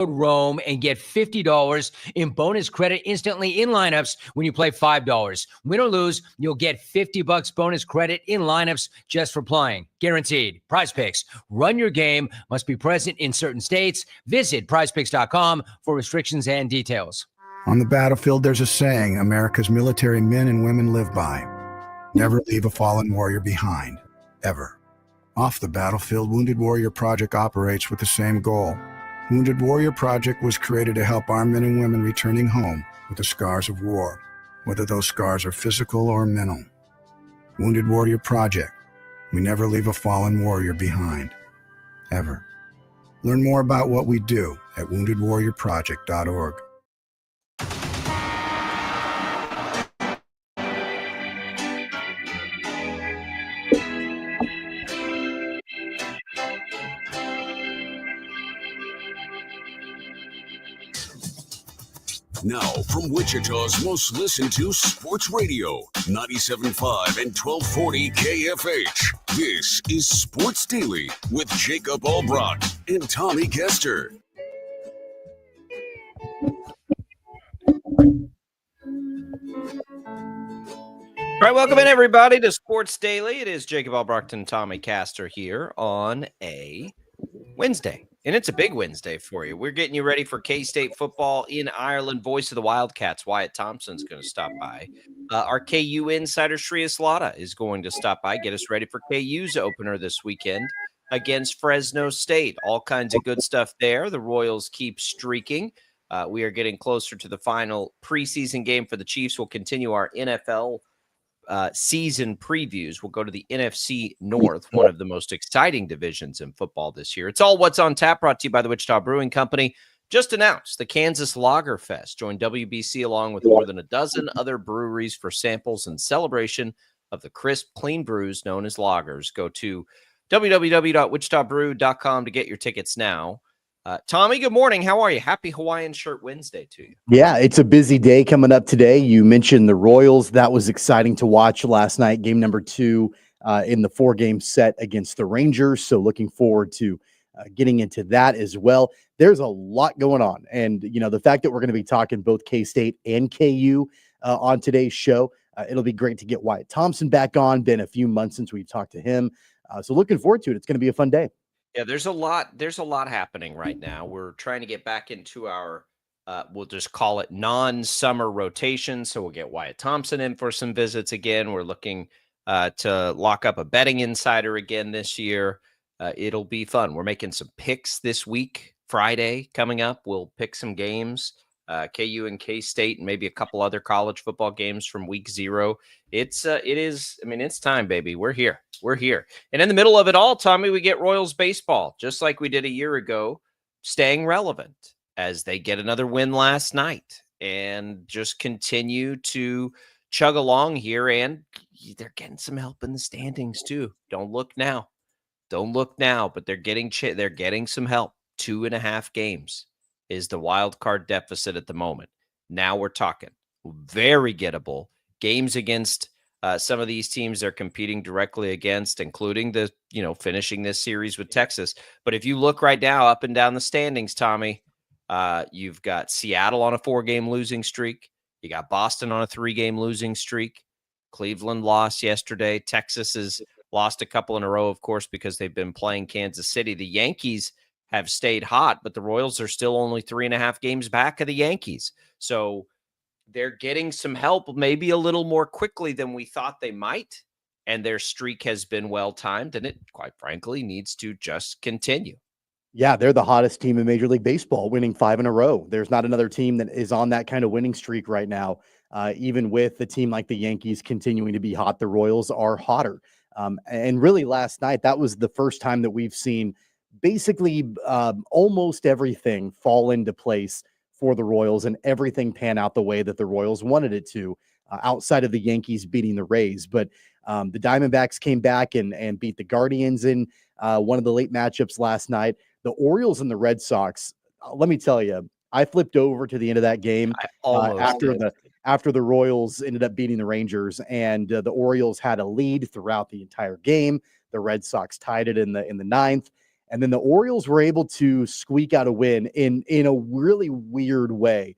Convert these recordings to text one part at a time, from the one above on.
Rome and get $50 in bonus credit instantly in lineups when you play $5. Win or lose, you'll get $50 bonus credit in lineups just for playing. Guaranteed. Prize Picks. Run your game. Must be present in certain states. Visit prizepicks.com for restrictions and details. On the battlefield, there's a saying America's military men and women live by. Never leave a fallen warrior behind. Ever. Off the battlefield, Wounded Warrior Project operates with the same goal. Wounded Warrior Project was created to help our men and women returning home with the scars of war, whether those scars are physical or mental. Wounded Warrior Project. We never leave a fallen warrior behind. Ever. Learn more about what we do at woundedwarriorproject.org. Now, from Wichita's most listened to sports radio, 97.5 and 1240 KFH. This is Sports Daily with Jacob Albrock and Tommy Kester. All right, welcome in, everybody, to Sports Daily. It is Jacob Albrock and Tommy Kester here on a Wednesday. And it's a big Wednesday for you. We're getting you ready for K-State football in Ireland. Voice of the Wildcats, Wyatt Thompson, is going to stop by. Our KU Insider Shreyas Laddha is going to stop by, get us ready for KU's opener this weekend against Fresno State. All kinds of good stuff there. The Royals keep streaking. We are getting closer to the final preseason game for the Chiefs. We'll continue our NFL season previews. We'll go to the NFC North, one of the most exciting divisions in football this year. It's all what's on tap, brought to you by the Wichita Brewing Company. Just announced the Kansas Lager Fest. Join WBC along with more than a dozen other breweries for samples and celebration of the crisp, clean brews known as lagers. Go to www.wichitabrew.com to get your tickets now. Tommy, good morning. How are you? Happy Hawaiian Shirt Wednesday to you. Yeah, it's a busy day coming up today. You mentioned the Royals. That was exciting to watch last night, game number 2 in the 4-game set against the Rangers. So looking forward to getting into that as well. There's a lot going on. And, you know, the fact that we're going to be talking both K-State and KU on today's show, it'll be great to get Wyatt Thompson back on. Been a few months since we've talked to him. So looking forward to it. It's going to be a fun day. Yeah, there's a lot happening right now. We're trying to get back into our we'll just call it non-summer rotation. So we'll get Wyatt Thompson in for some visits again. We're looking to lock up a betting insider again this year. It'll be fun. We're making some picks this week. Friday coming up, we'll pick some games. KU and K-State, and maybe a couple other college football games from week 0. It is, it's time, baby. We're here. And in the middle of it all, Tommy, we get Royals baseball, just like we did a year ago, staying relevant as they get another win last night and just continue to chug along here. And they're getting some help in the standings too. Don't look now, but they're getting some help. 2.5 games is the wild card deficit at the moment. Now we're talking very gettable games against some of these teams they're competing directly against, including finishing this series with Texas. But if you look right now up and down the standings, Tommy, you've got Seattle on a 4-game losing streak. You got Boston on a 3-game losing streak. Cleveland lost yesterday. Texas has lost a couple in a row, of course, because they've been playing Kansas City. The Yankees have stayed hot, but the Royals are still only 3.5 games back of the Yankees. So they're getting some help maybe a little more quickly than we thought they might. And their streak has been well-timed, and it, quite frankly, needs to just continue. Yeah, they're the hottest team in Major League Baseball, winning 5 in a row. There's not another team that is on that kind of winning streak right now. Even with a team like the Yankees continuing to be hot, the Royals are hotter. And really last night, that was the first time that we've seen basically almost everything fall into place for the Royals and everything pan out the way that the Royals wanted it to, outside of the Yankees beating the Rays. But the Diamondbacks came back and beat the Guardians in one of the late matchups last night. The Orioles and the Red Sox, let me tell you, I flipped over to the end of that game after the Royals ended up beating the Rangers, and the Orioles had a lead throughout the entire game. The Red Sox tied it in the 9th. And then the Orioles were able to squeak out a win in a really weird way.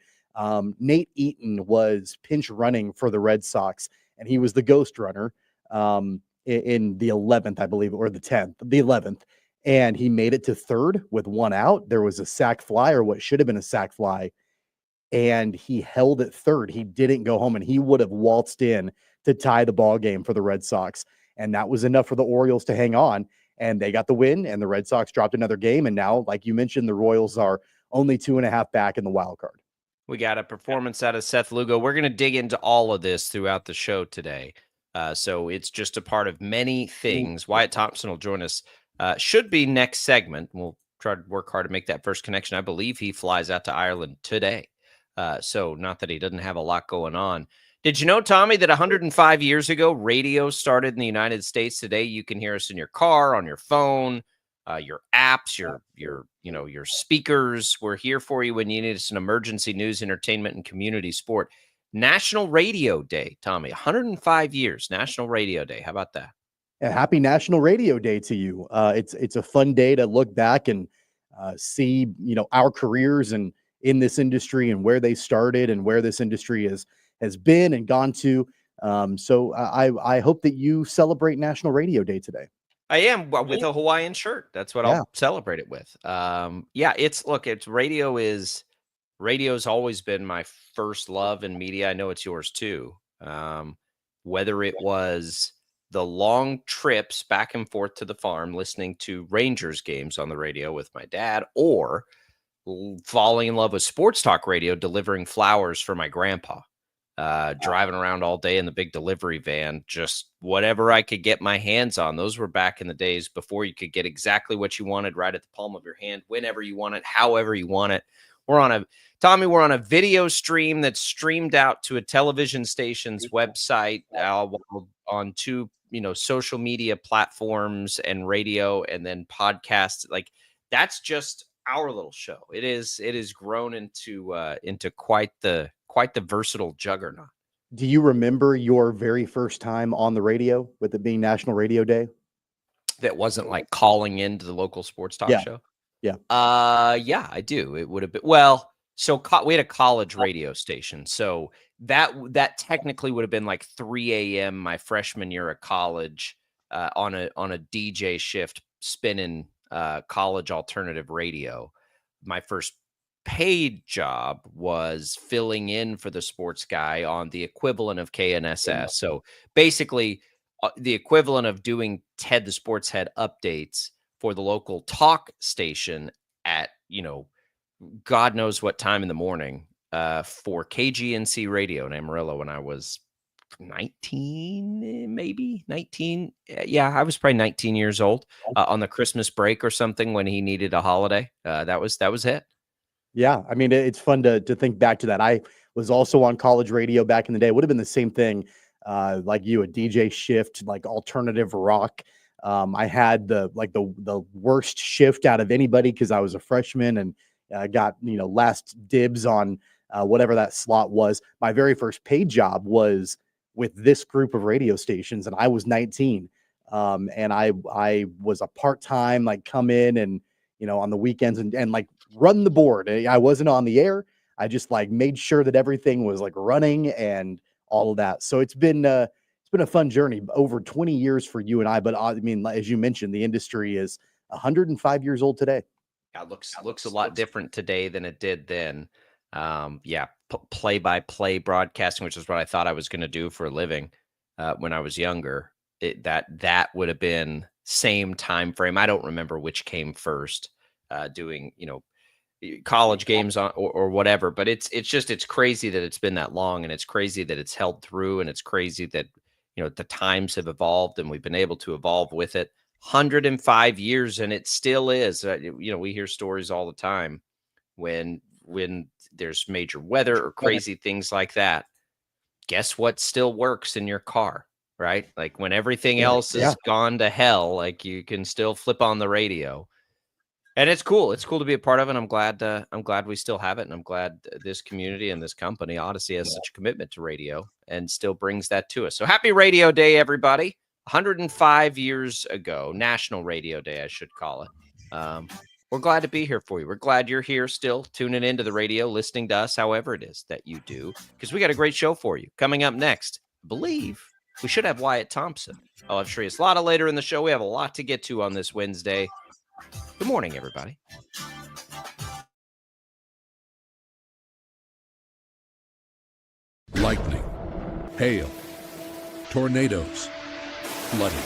Nate Eaton was pinch running for the Red Sox, and he was the ghost runner in the 11th, I believe, or the 10th, the 11th. And he made it to third with one out. There was a sac fly, or what should have been a sac fly, and he held it third. He didn't go home, and he would have waltzed in to tie the ball game for the Red Sox. And that was enough for the Orioles to hang on, and they got the win, and the Red Sox dropped another game. And now, like you mentioned, the Royals are only 2.5 back in the wild card. We got a performance out of Seth Lugo. We're going to dig into all of this throughout the show today. So it's just a part of many things. Wyatt Thompson will join us. Should be next segment. We'll try to work hard to make that first connection. I believe he flies out to Ireland today. So not that he doesn't have a lot going on. Did you know, Tommy, that 105 years ago, radio started in the United States? Today, you can hear us in your car, on your phone, your apps, your speakers. We're here for you when you need us in emergency news, entertainment, and community sport. National Radio Day, Tommy, 105 years, National Radio Day. How about that? And happy National Radio Day to you. It's a fun day to look back and see, our careers and in this industry and where they started and where this industry has been and gone to. So I hope that you celebrate National Radio Day today. I am with a Hawaiian shirt. That's what I'll celebrate it with. Radio's always been my first love in media. I know it's yours too. Whether it was the long trips back and forth to the farm, listening to Rangers games on the radio with my dad, or falling in love with sports talk radio, delivering flowers for my grandpa, driving around all day in the big delivery van, just whatever I could get my hands on. Those were back in the days before you could get exactly what you wanted right at the palm of your hand, whenever you want it, however you want it. We're on a video stream that's streamed out to a television station's website, on two, social media platforms and radio, and then podcasts. Like, that's just our little show. It is grown into quite the versatile juggernaut. Do you remember your very first time on the radio, with it being National Radio Day? That wasn't like calling into the local sports talk show? Yeah. Yeah, I do. It would have been, so we had a college radio station. So that technically would have been like 3 a.m. my freshman year of college, on a DJ shift spinning college alternative radio. My first paid job was filling in for the sports guy on the equivalent of KNSS. So basically the equivalent of doing Ted the Sports Head updates for the local talk station at, God knows what time in the morning, for KGNC Radio in Amarillo when I was 19, maybe 19. Yeah, I was probably 19 years old, on the Christmas break or something when he needed a holiday. That was it. Yeah. I mean, it's fun to think back to that. I was also on college radio back in the day. It would have been the same thing, like you, a DJ shift, like alternative rock. I had the worst shift out of anybody because I was a freshman and got, last dibs on whatever that slot was. My very first paid job was with this group of radio stations, and I was 19. And I was a part-time, like, come in and, on the weekends and like run the board. I wasn't on the air. I just like made sure that everything was like running and all of that. So it's been a fun journey, over 20 years for you and I. But I mean, as you mentioned, the industry is 105 years old today. Yeah, looks a lot different today than it did then. Play-by-play broadcasting, which is what I thought I was going to do for a living when I was younger. That would have been same time frame. I don't remember which came first, doing college games or whatever. But it's crazy that it's been that long, and it's crazy that it's held through, and it's crazy that the times have evolved and we've been able to evolve with it. 105 years, and it still is. We hear stories all the time when there's major weather or crazy things like that. Guess what still works in your car, right? Like when everything else is gone to hell, like you can still flip on the radio. And it's cool. It's cool to be a part of it. I'm glad we still have it. And I'm glad this community and this company, Odyssey, has such a commitment to radio and still brings that to us. So happy Radio Day, everybody. 105 years ago, National Radio Day, I should call it. We're glad to be here for you. We're glad you're here still tuning into the radio, listening to us, however it is that you do, because we got a great show for you. Coming up next, I believe we should have Wyatt Thompson. I'll have Shreyas Laddha later in the show. We have a lot to get to on this Wednesday. Good morning, everybody. Lightning, hail, tornadoes, flooding.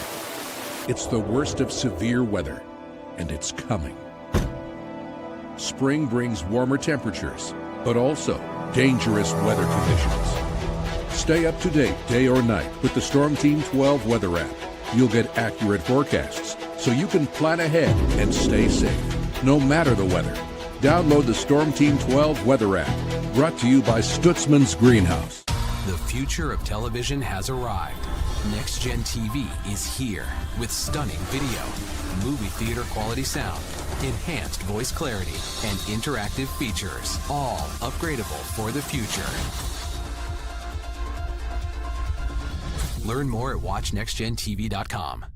It's the worst of severe weather, and it's coming. Spring brings warmer temperatures, but also dangerous weather conditions. Stay up to date day or night with the Storm Team 12 weather app. You'll get accurate forecasts, so you can plan ahead and stay safe, no matter the weather. Download the Storm Team 12 weather app, brought to you by Stutzman's Greenhouse. The future of television has arrived. Next Gen TV is here with stunning video, movie theater quality sound, enhanced voice clarity, and interactive features, all upgradable for the future. Learn more at watchnextgentv.com.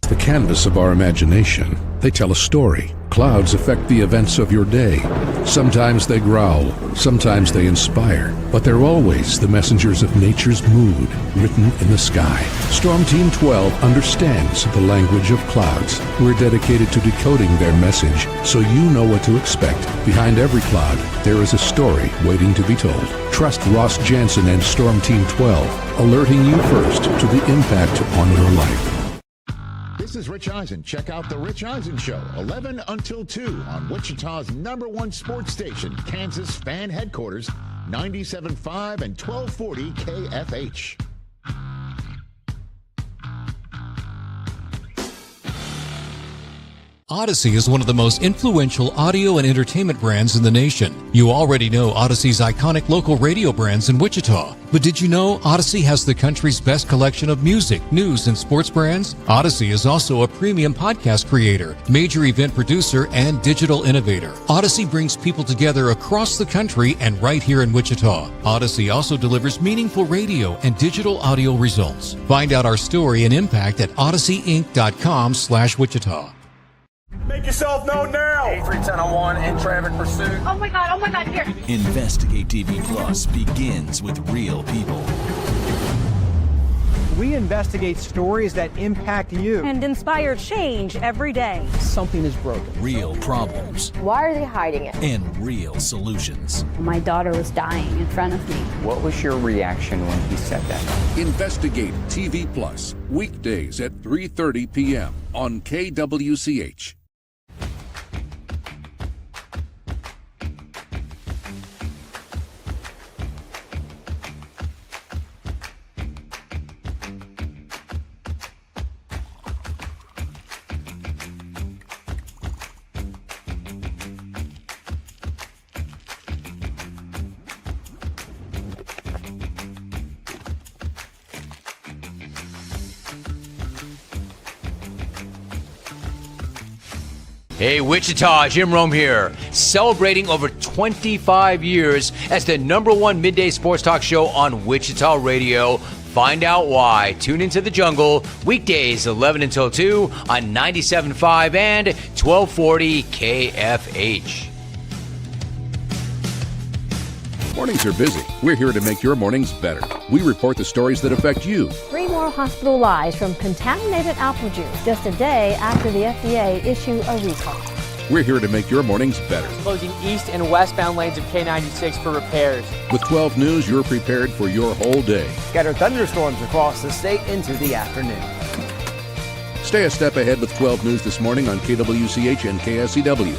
The canvas of our imagination. They tell a story. Clouds affect the events of your day. Sometimes they growl, sometimes they inspire, but they're always the messengers of nature's mood written in the sky. Storm Team 12 understands the language of clouds. We're dedicated to decoding their message so you know what to expect. Behind every cloud, there is a story waiting to be told. Trust Ross Jansen and Storm Team 12, alerting you first to the impact on your life. This is Rich Eisen. Check out The Rich Eisen Show, 11 until 2 on Wichita's #1 sports station, Kansas Fan Headquarters, 97.5 and 1240 KFH. Odyssey is one of the most influential audio and entertainment brands in the nation. You already know Odyssey's iconic local radio brands in Wichita. But did you know Odyssey has the country's best collection of music, news, and sports brands? Odyssey is also a premium podcast creator, major event producer, and digital innovator. Odyssey brings people together across the country and right here in Wichita. Odyssey also delivers meaningful radio and digital audio results. Find out our story and impact at odysseyinc.com/Wichita. Make yourself known now! 831001 in traffic pursuit. Oh my God, here. Investigate TV Plus begins with real people. We investigate stories that impact you and inspire change every day. Something is broken. Real problems. Why are they hiding it? And real solutions. My daughter was dying in front of me. What was your reaction when he said that? Investigate TV Plus, weekdays at 3:30 p.m. on KWCH. Hey, Wichita, Jim Rome here, celebrating over 25 years as the #1 midday sports talk show on Wichita Radio. Find out why. Tune into The Jungle, weekdays 11 until 2 on 97.5 and 1240 KFH. Mornings are busy. We're here to make your mornings better. We report the stories that affect you. 3 more hospitalized from contaminated apple juice just a day after the FDA issue a recall. We're here to make your mornings better. Closing east and westbound lanes of K96 for repairs. With 12 News, you're prepared for your whole day. Scattered thunderstorms across the state into the afternoon. Stay a step ahead with 12 News this morning on KWCH and KSCW.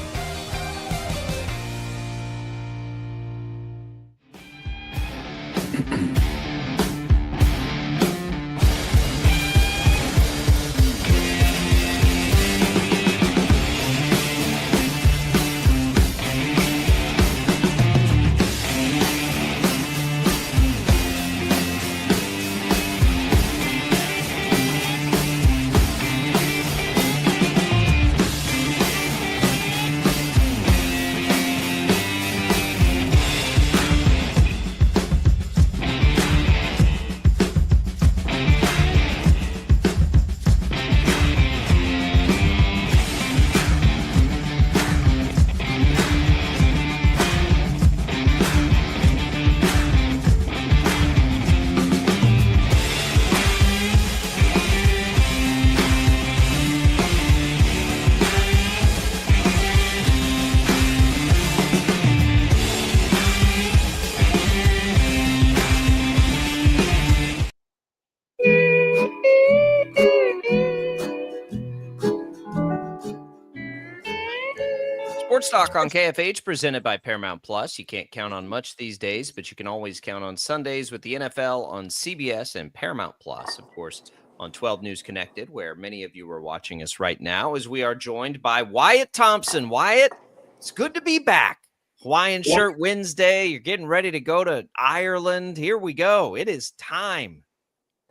Talk on KFH, presented by Paramount Plus. You can't count on much these days, but you can always count on Sundays with the NFL on CBS and Paramount Plus, of course, on 12 News Connected, where many of you are watching us right now, as we are joined by Wyatt Thompson. Wyatt, it's good to be back. Hawaiian Shirt Wednesday. You're getting ready to go to Ireland. Here we go. It is time.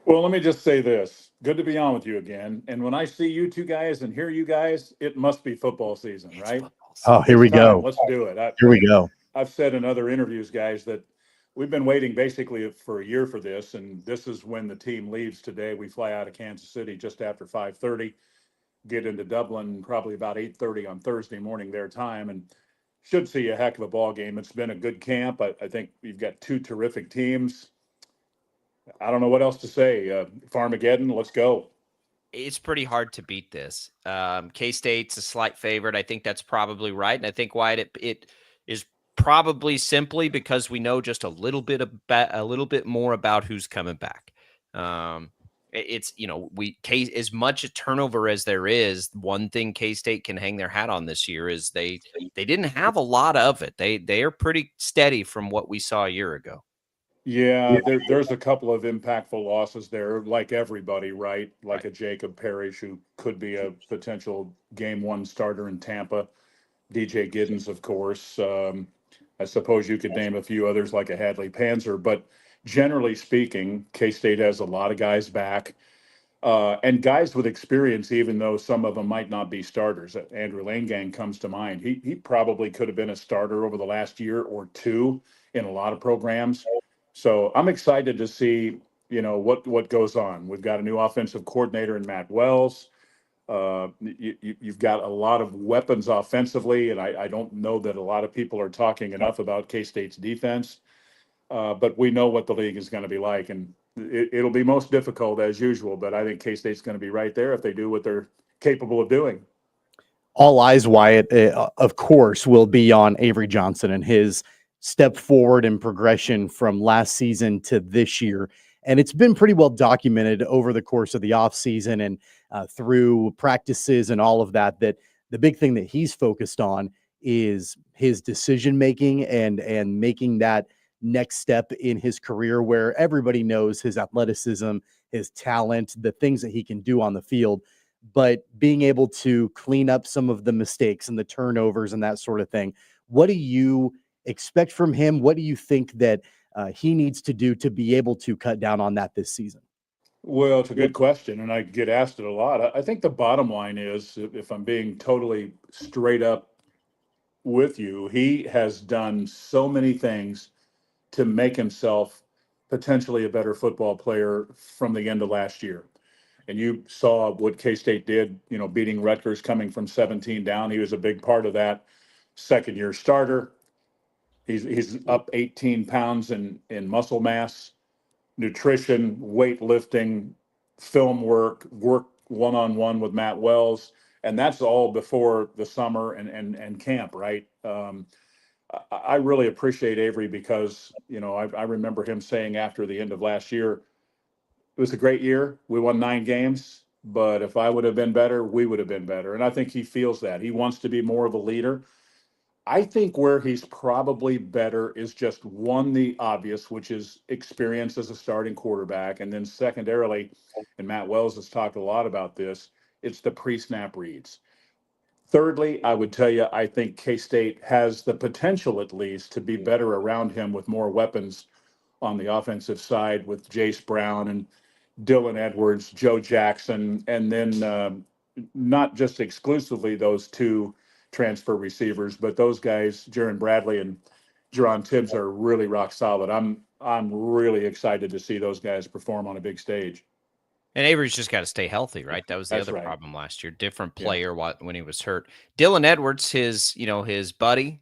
Well, let me just say this. Good to be on with you again. And when I see you two guys and hear you guys, it must be football season, right? Oh, here we go. Let's do it. Here we go. I've said in other interviews, guys, that we've been waiting basically for a year for this, and this is when the team leaves today. We fly out of Kansas City just after 5:30, get into Dublin probably about 8:30 on Thursday morning their time, and should see a heck of a ball game. It's been a good camp. I think you've got two terrific teams. I don't know what else to say. Farmageddon, let's go. It's pretty hard to beat this. K-State's a slight favorite. I think that's probably right. And I think why it is probably simply because we know just a little bit more about who's coming back. It's, as much a turnover as there is, one thing K-State can hang their hat on this year is they didn't have a lot of it. They are pretty steady from what we saw a year ago. Yeah, there's a couple of impactful losses there, like everybody, right? Like a Jacob Parrish, who could be a potential game one starter in Tampa. DJ Giddens, of course. I suppose you could name a few others like a Hadley Panzer, but generally speaking, K-State has a lot of guys back and guys with experience, even though some of them might not be starters. Andrew Langang comes to mind. He probably could have been a starter over the last year or two in a lot of programs. So I'm excited to see, what goes on. We've got a new offensive coordinator in Matt Wells. You've got a lot of weapons offensively, and I don't know that a lot of people are talking enough about K-State's defense. But we know what the league is going to be like, and it'll be most difficult as usual. But I think K-State's going to be right there if they do what they're capable of doing. All eyes, Wyatt, of course, will be on Avery Johnson and his step forward in progression from last season to this year. And it's been pretty well documented over the course of the offseason and through practices and all of that the big thing that he's focused on is his decision-making and making that next step in his career where everybody knows his athleticism, his talent, the things that he can do on the field, but being able to clean up some of the mistakes and the turnovers and that sort of thing. What do you expect from him? What do you think that he needs to do to be able to cut down on that this season? Well, it's a good question, and I get asked it a lot. I think the bottom line is, if I'm being totally straight up with you, he has done so many things to make himself potentially a better football player from the end of last year. And you saw what K-State did, beating Rutgers, coming from 17 down. He was a big part of that. Second-year starter. He's up 18 pounds in muscle mass, nutrition, weightlifting, film work one-on-one with Matt Wells. And that's all before the summer and camp, right? I really appreciate Avery because, I remember him saying after the end of last year, it was a great year. We won 9 games, but if I would have been better, we would have been better. And I think he feels that. He wants to be more of a leader. I think where he's probably better is just the obvious, which is experience as a starting quarterback. And then secondarily, and Matt Wells has talked a lot about this, it's the pre-snap reads. Thirdly, I would tell you, I think K-State has the potential at least to be better around him with more weapons on the offensive side with Jace Brown and Dylan Edwards, Joe Jackson, and then not just exclusively those two transfer receivers, but those guys, Jaron Bradley and Jerron Tibbs, are really rock solid. I'm really excited to see those guys perform on a big stage. And Avery's just got to stay healthy, right? That was the That's other right. problem last year. Different player when he was hurt. Dylan Edwards, his buddy,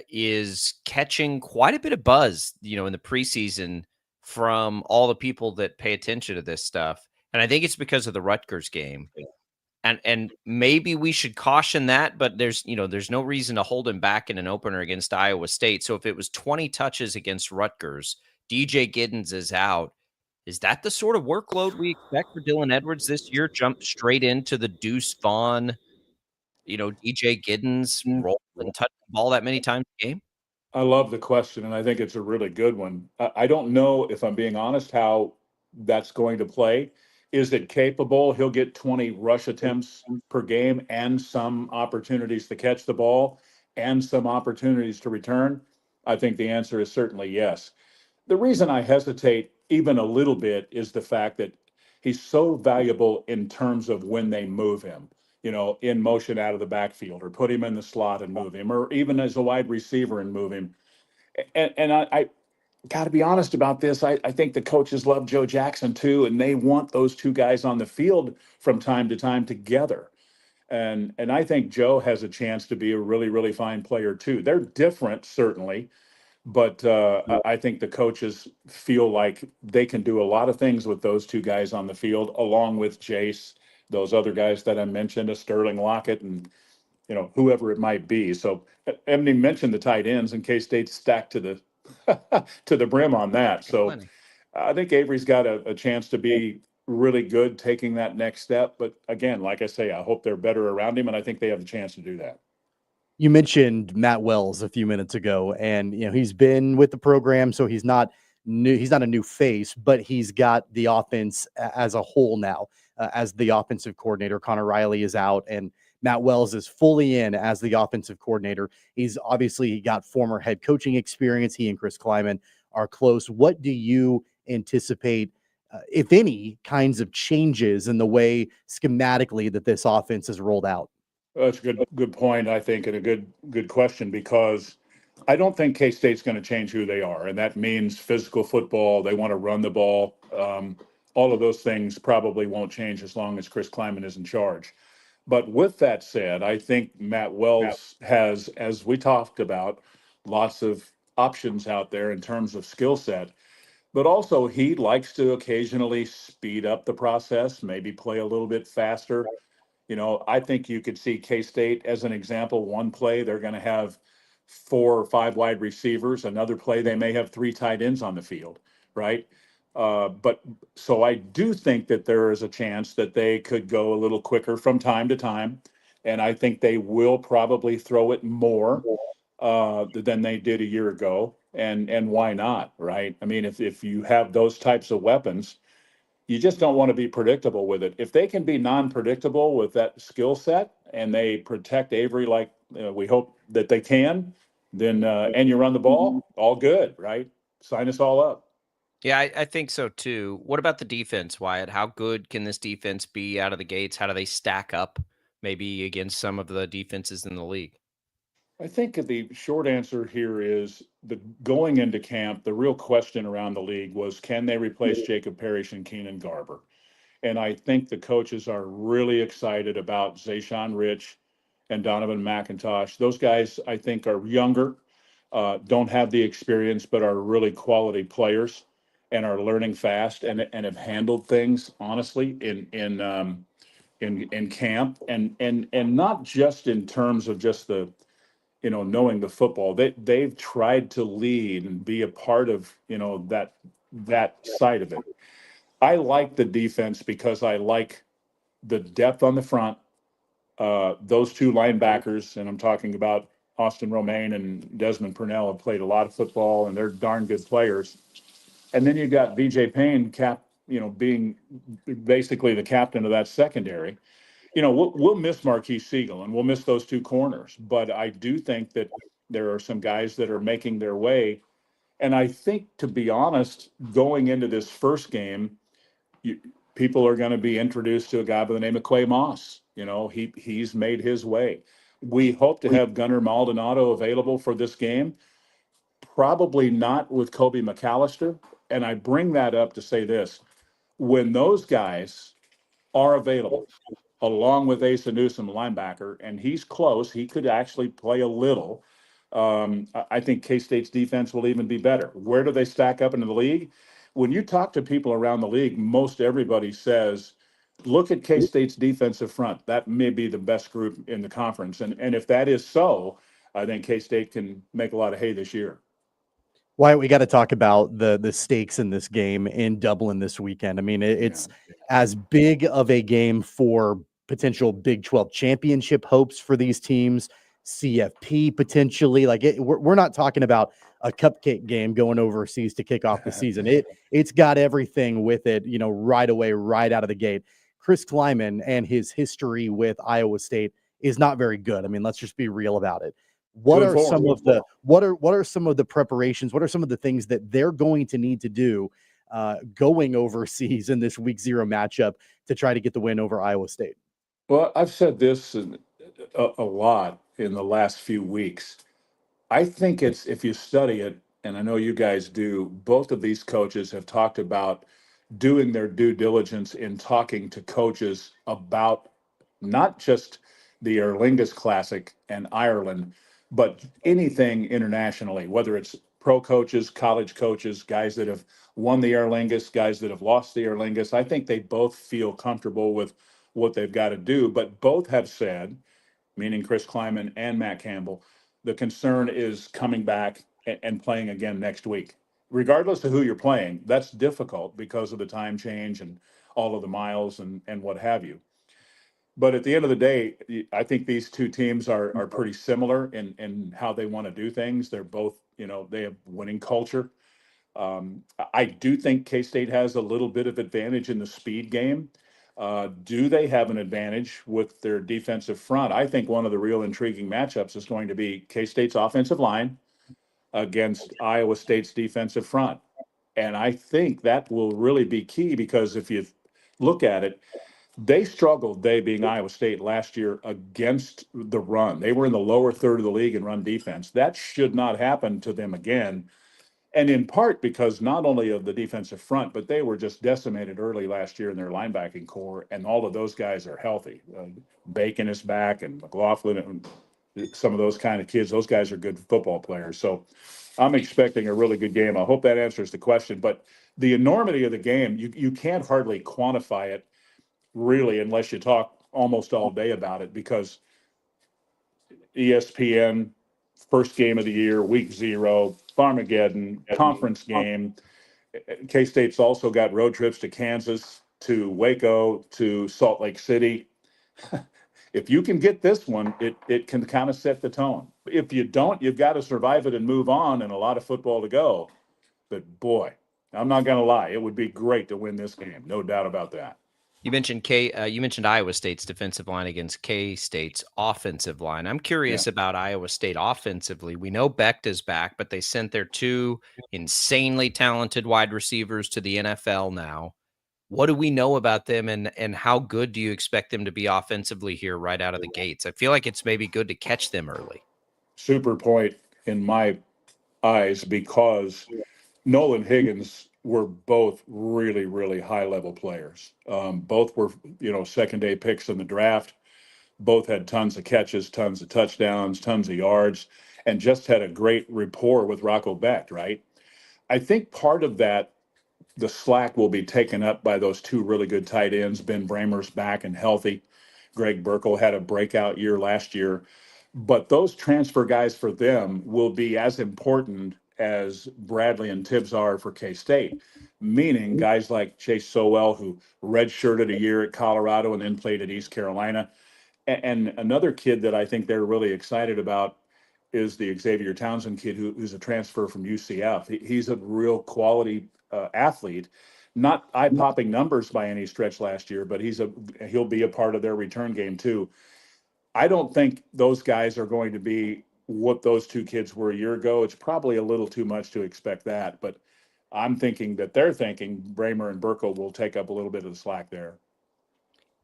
is catching quite a bit of buzz, in the preseason from all the people that pay attention to this stuff. And I think it's because of the Rutgers game. And maybe we should caution that, but there's no reason to hold him back in an opener against Iowa State. So if it was 20 touches against Rutgers, DJ Giddens is out. Is that the sort of workload we expect for Dylan Edwards this year? Jump straight into the Deuce Vaughn DJ Giddens roll and touch the ball that many times a game? I love the question, and I think it's a really good one. I don't know, if I'm being honest, how that's going to play. Is it capable? He'll get 20 rush attempts per game and some opportunities to catch the ball and some opportunities to return. I think the answer is certainly yes. The reason I hesitate even a little bit is the fact that he's so valuable in terms of when they move him, in motion out of the backfield, or put him in the slot and move him, or even as a wide receiver and move him. And I got to be honest about this. I think the coaches love Joe Jackson too, and they want those two guys on the field from time to time together. And I think Joe has a chance to be a really, really fine player too. They're different, certainly, but I think the coaches feel like they can do a lot of things with those two guys on the field, along with Jace, those other guys that I mentioned, a Sterling Lockett, and whoever it might be. So Emily mentioned the tight ends in case K-State's stacked to the to the brim on that. So I think Avery's got a chance to be really good taking that next step. But again, like I say, I hope they're better around him, and I think they have the chance to do that. You mentioned Matt Wells a few minutes ago, and he's been with the program, so he's not new. He's not a new face, but he's got the offense as a whole now. As the offensive coordinator, Connor Riley is out, and Matt Wells is fully in as the offensive coordinator. He's obviously got former head coaching experience. He and Chris Kleiman are close. What do you anticipate, if any, kinds of changes in the way schematically that this offense is rolled out? That's a good point, I think, and a good question, because I don't think K-State's going to change who they are, and that means physical football. They want to run the ball. All of those things probably won't change as long as Chris Kleiman is in charge. But with that said, I think Matt Wells has, as we talked about, lots of options out there in terms of skill set. But also, he likes to occasionally speed up the process, maybe play a little bit faster. I think you could see K-State as an example. One play, they're going to have 4 or 5 wide receivers. Another play, they may have 3 tight ends on the field, right? But so I do think that there is a chance that they could go a little quicker from time to time. And I think they will probably throw it more than they did a year ago. And why not, right? I mean, if you have those types of weapons, you just don't want to be predictable with it. If they can be non-predictable with that skill set and they protect Avery like we hope that they can, then and you run the ball, all good, right? Sign us all up. Yeah, I think so too. What about the defense, Wyatt? How good can this defense be out of the gates? How do they stack up maybe against some of the defenses in the league? I think the short answer here is going into camp, the real question around the league was, can they replace Jacob Parrish and Keenan Garber? And I think the coaches are really excited about Zayshawn Rich and Donovan McIntosh. Those guys, I think, are younger, don't have the experience, but are really quality players and are learning fast and have handled things honestly in camp and not just in terms of just the knowing the football. They've tried to lead and be a part of that side of it. I like the defense because I like the depth on the front. Those 2 linebackers, and I'm talking about Austin Romaine and Desmond Purnell, have played a lot of football and they're darn good players. And then you got BJ Payne being basically the captain of that secondary. We'll miss Marquise Siegel and we'll miss those 2 corners, but I do think that there are some guys that are making their way. And I think, to be honest, going into this first game, people are going to be introduced to a guy by the name of Quay Moss. He's made his way. We hope to have Gunnar Maldonado available for this game. Probably not with Kobe McAllister. And I bring that up to say this. When those guys are available, along with Asa Newsom, linebacker, and he's close, he could actually play a little. I think K-State's defense will even be better. Where do they stack up into the league? When you talk to people around the league, most everybody says, look at K-State's defensive front. That may be the best group in the conference. And if that is so, I think K-State can make a lot of hay this year. Wyatt, we got to talk about the stakes in this game in Dublin this weekend. I mean, it's as big of a game for potential Big 12 championship hopes for these teams, CFP potentially. Like we're not talking about a cupcake game going overseas to kick off the season. It's got everything with it, right away, right out of the gate. Chris Kleiman and his history with Iowa State is not very good. I mean, let's just be real about it. What are some of the preparations? What are some of the things that they're going to need to do going overseas in this week 0 matchup to try to get the win over Iowa State? Well, I've said this a lot in the last few weeks. I think it's, if you study it, and I know you guys do, both of these coaches have talked about doing their due diligence in talking to coaches about not just the Aer Lingus Classic and Ireland, but anything internationally, whether it's pro coaches, college coaches, guys that have won the Aer Lingus, guys that have lost the Aer Lingus. I think they both feel comfortable with what they've got to do, but both have said, meaning Chris Kleiman and Matt Campbell, the concern is coming back and playing again next week. Regardless of who you're playing, that's difficult because of the time change and all of the miles and what have you. But at the end of the day, I think these two teams are pretty similar in how they want to do things. They're both, they have winning culture. I do think K-State has a little bit of advantage in the speed game. Do they have an advantage with their defensive front? I think one of the real intriguing matchups is going to be K-State's offensive line against Iowa State's defensive front. And I think that will really be key because if you look at it, they struggled, they being Iowa State, last year against the run. They were in the lower third of the league in run defense. That should not happen to them again. And in part because not only of the defensive front, but they were just decimated early last year in their linebacking core, and all of those guys are healthy. Bacon is back, and McLaughlin, and some of those kind of kids. Those guys are good football players. So I'm expecting a really good game. I hope that answers the question. But the enormity of the game, you can't hardly quantify it, really, unless you talk almost all day about it, because ESPN, first game of the year, week 0, Farmageddon, conference game. K-State's also got road trips to Kansas, to Waco, to Salt Lake City. If you can get this one, it can kind of set the tone. If you don't, you've got to survive it and move on, and a lot of football to go. But boy, I'm not going to lie, it would be great to win this game. No doubt about that. You mentioned Iowa State's defensive line against K-State's offensive line. I'm curious about Iowa State offensively. We know Becht is back, but they sent their 2 insanely talented wide receivers to the NFL now. What do we know about them, and how good do you expect them to be offensively here right out of the gates? I feel like it's maybe good to catch them early. Super point in my eyes, because Nolan Higgins were both really, really high-level players. Both were, second-day picks in the draft. Both had tons of catches, tons of touchdowns, tons of yards, and just had a great rapport with Rocco Becht, right? I think part of that, the slack will be taken up by those 2 really good tight ends. Ben Bramer's back and healthy. Greg Burkle had a breakout year last year. But those transfer guys for them will be as important as Bradley and Tibbs are for K-State, meaning guys like Chase Sowell, who redshirted a year at Colorado and then played at East Carolina. And another kid that I think they're really excited about is the Xavier Townsend kid, who's a transfer from UCF. He's a real quality athlete, not eye-popping numbers by any stretch last year, but he'll be a part of their return game too. I don't think those guys are going to be what those 2 kids were a year ago. It's probably a little too much to expect that, but I'm thinking that they're thinking Bramer and Burkle will take up a little bit of the slack there.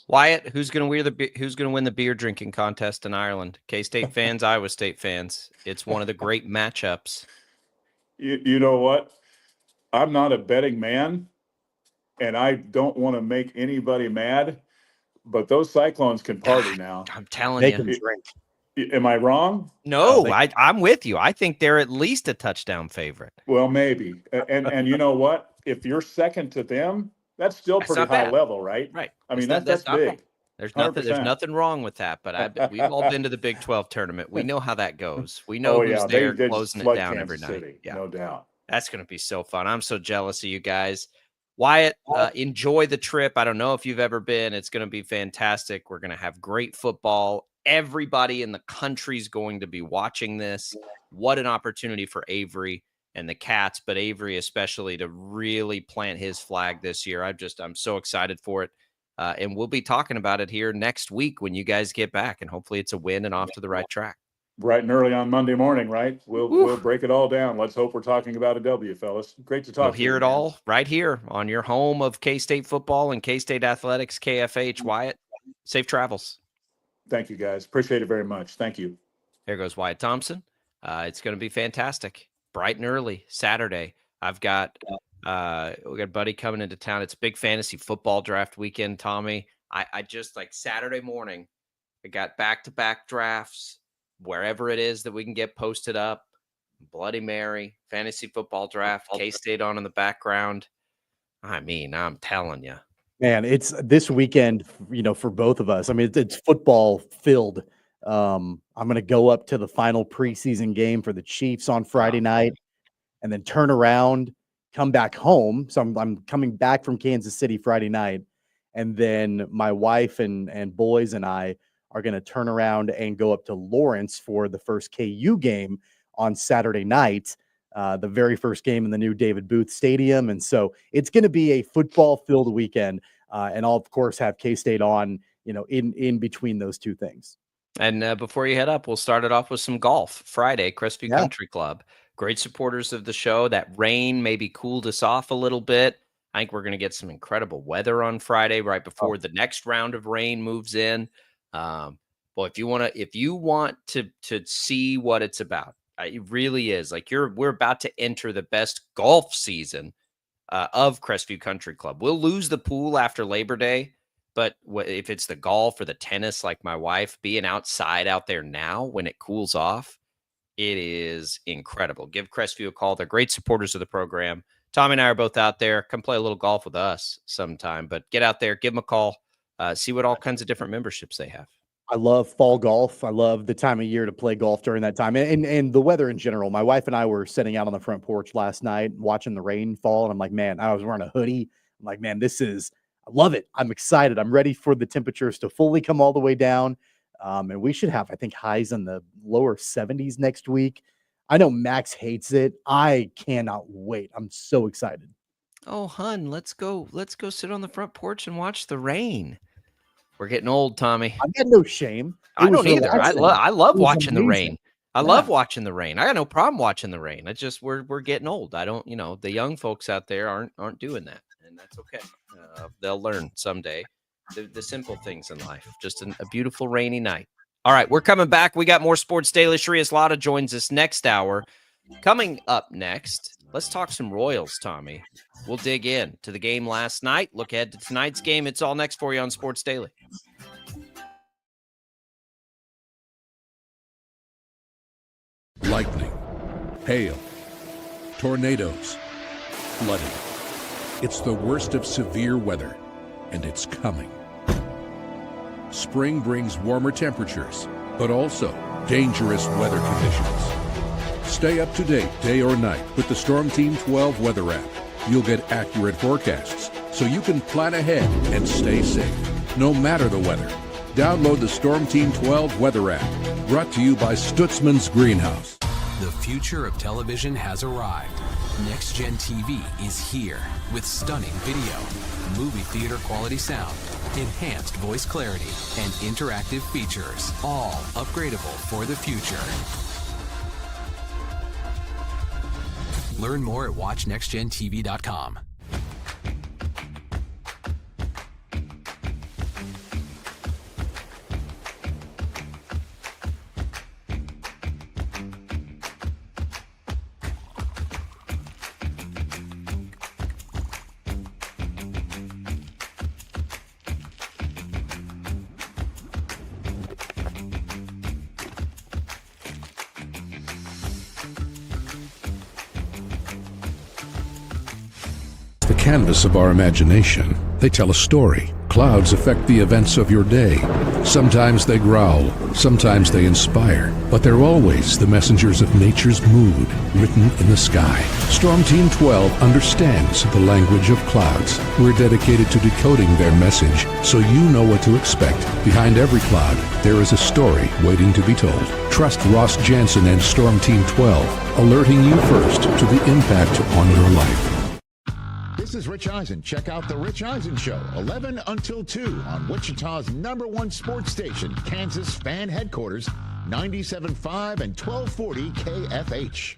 Wyatt, who's going to win the beer drinking contest in Ireland? K-State fans, Iowa State fans. It's one of the great matchups. You know what? I'm not a betting man, and I don't want to make anybody mad, but those Cyclones can party now. I'm telling They you. can drink. Am I wrong? No, I'm with you. I think they're at least a touchdown favorite. Well, maybe. And you know what? If you're second to them, that's still pretty high level, right? Right. I mean, that's big. There's nothing wrong with that. But we've all been to the Big 12 tournament. We know how that goes. We know who's there closing it down every night. Yeah, no doubt. That's going to be so fun. I'm so jealous of you guys. Wyatt, enjoy the trip. I don't know if you've ever been. It's going to be fantastic. We're going to have great football. Everybody in the country is going to be watching this. What an opportunity for Avery and the Cats, but Avery especially, to really plant his flag this year. I'm so excited for it. And we'll be talking about it here next week when you guys get back, and hopefully it's a win and off to the right track. Bright and early on Monday morning, right? We'll break it all down. Let's hope we're talking about a W, fellas. Great to talk to you. We'll hear it all right here on your home of K-State football and K-State athletics, KFH. Wyatt, safe travels. Thank you, guys. Appreciate it very much. Thank you. There goes Wyatt Thompson. It's going to be fantastic. Bright and early Saturday. I've got we got a buddy coming into town. It's big fantasy football draft weekend, Tommy. I just like Saturday morning, I got back-to-back drafts. Wherever it is that we can get posted up, Bloody Mary, fantasy football draft, K-State on in the background. I mean, I'm telling you. Man, it's this weekend, for both of us. I mean, it's football filled. I'm going to go up to the final preseason game for the Chiefs on Friday night and then turn around, come back home. So I'm coming back from Kansas City Friday night. And then my wife and boys and I are going to turn around and go up to Lawrence for the first KU game on Saturday night, the very first game in the new David Booth Stadium. And so it's going to be a football-filled weekend, and I'll, of course, have K-State on, in between those two things. And before you head up, we'll start it off with some golf. Friday, Crestview Country Club. Great supporters of the show. That rain maybe cooled us off a little bit. I think we're going to get some incredible weather on Friday right before the next round of rain moves in. Well, if you want to see what it's about, it really is like we're about to enter the best golf season of Crestview Country Club. We'll lose the pool after Labor Day, but if it's the golf or the tennis, like my wife, being outside out there now when it cools off, it is incredible. Give Crestview a call. They're great supporters of the program. Tommy and I are both out there. Come play a little golf with us sometime, but get out there, give them a call. See what all kinds of different memberships they have. I love fall golf. I love the time of year to play golf during that time, and the weather in general. My wife and I were sitting out on the front porch last night watching the rain fall, and I'm like, man, I was wearing a hoodie. I'm like, man, I love it. I'm excited. I'm ready for the temperatures to fully come all the way down, and we should have, I think, highs in the lower 70s next week. I know Max hates it. I cannot wait. I'm so excited. Oh, hun, let's go sit on the front porch and watch the rain. We're getting old, Tommy. I've got no shame. I don't either. I love watching the rain. I love watching the rain. I got no problem watching the rain. It's just we're getting old. I don't, the young folks out there aren't doing that, and that's okay. They'll learn someday the simple things in life. Just a beautiful rainy night. All right, we're coming back. We got more Sports Daily. Shreyas Laddha joins us next hour. Coming up next, let's talk some Royals, Tommy. We'll dig in to the game last night, look ahead to tonight's game. It's all next for you on Sports Daily. Lightning, hail, tornadoes, flooding. It's the worst of severe weather, and it's coming. Spring brings warmer temperatures, but also dangerous weather conditions. Stay up to date day or night with the Storm Team 12 weather app. You'll get accurate forecasts, so you can plan ahead and stay safe, no matter the weather. Download the Storm Team 12 weather app, brought to you by Stutzman's Greenhouse. The future of television has arrived. Next Gen TV is here with stunning video, movie theater quality sound, enhanced voice clarity, and interactive features, all upgradable for the future. Learn more at watchnextgentv.com. Canvas of our imagination. They tell a story, clouds affect the events of your day. Sometimes they growl, sometimes they inspire, but they're always the messengers of nature's mood written in the sky. Storm Team 12 understands the language of clouds. We're dedicated to decoding their message so you know what to expect. Behind every cloud, there is a story waiting to be told. Trust Ross Jansen and Storm Team 12, alerting you first to the impact on your life. This is Rich Eisen. Check out The Rich Eisen Show, 11 until 2 on Wichita's #1 sports station, Kansas Fan Headquarters, 97.5 and 1240 KFH.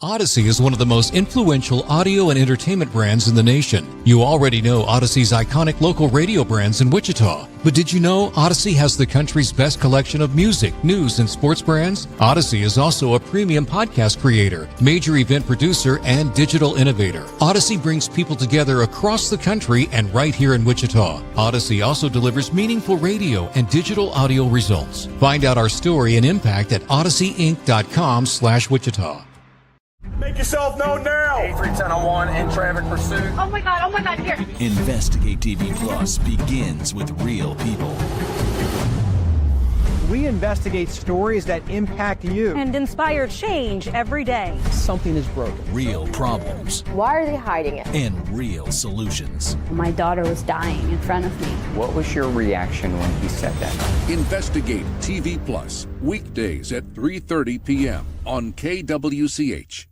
Odyssey is one of the most influential audio and entertainment brands in the nation. You already know Odyssey's iconic local radio brands in Wichita. But did you know Odyssey has the country's best collection of music, news, and sports brands? Odyssey is also a premium podcast creator, major event producer, and digital innovator. Odyssey brings people together across the country and right here in Wichita. Odyssey also delivers meaningful radio and digital audio results. Find out our story and impact at odysseyinc.com/Wichita. Make yourself known now. 83-10-01 in traffic pursuit. Oh my God, here. Investigate TV Plus begins with real people. We investigate stories that impact you. And inspire change every day. Something is broken. Real problems. Why are they hiding it? And real solutions. My daughter was dying in front of me. What was your reaction when he said that? Investigate TV Plus, weekdays at 3:30 p.m. on KWCH.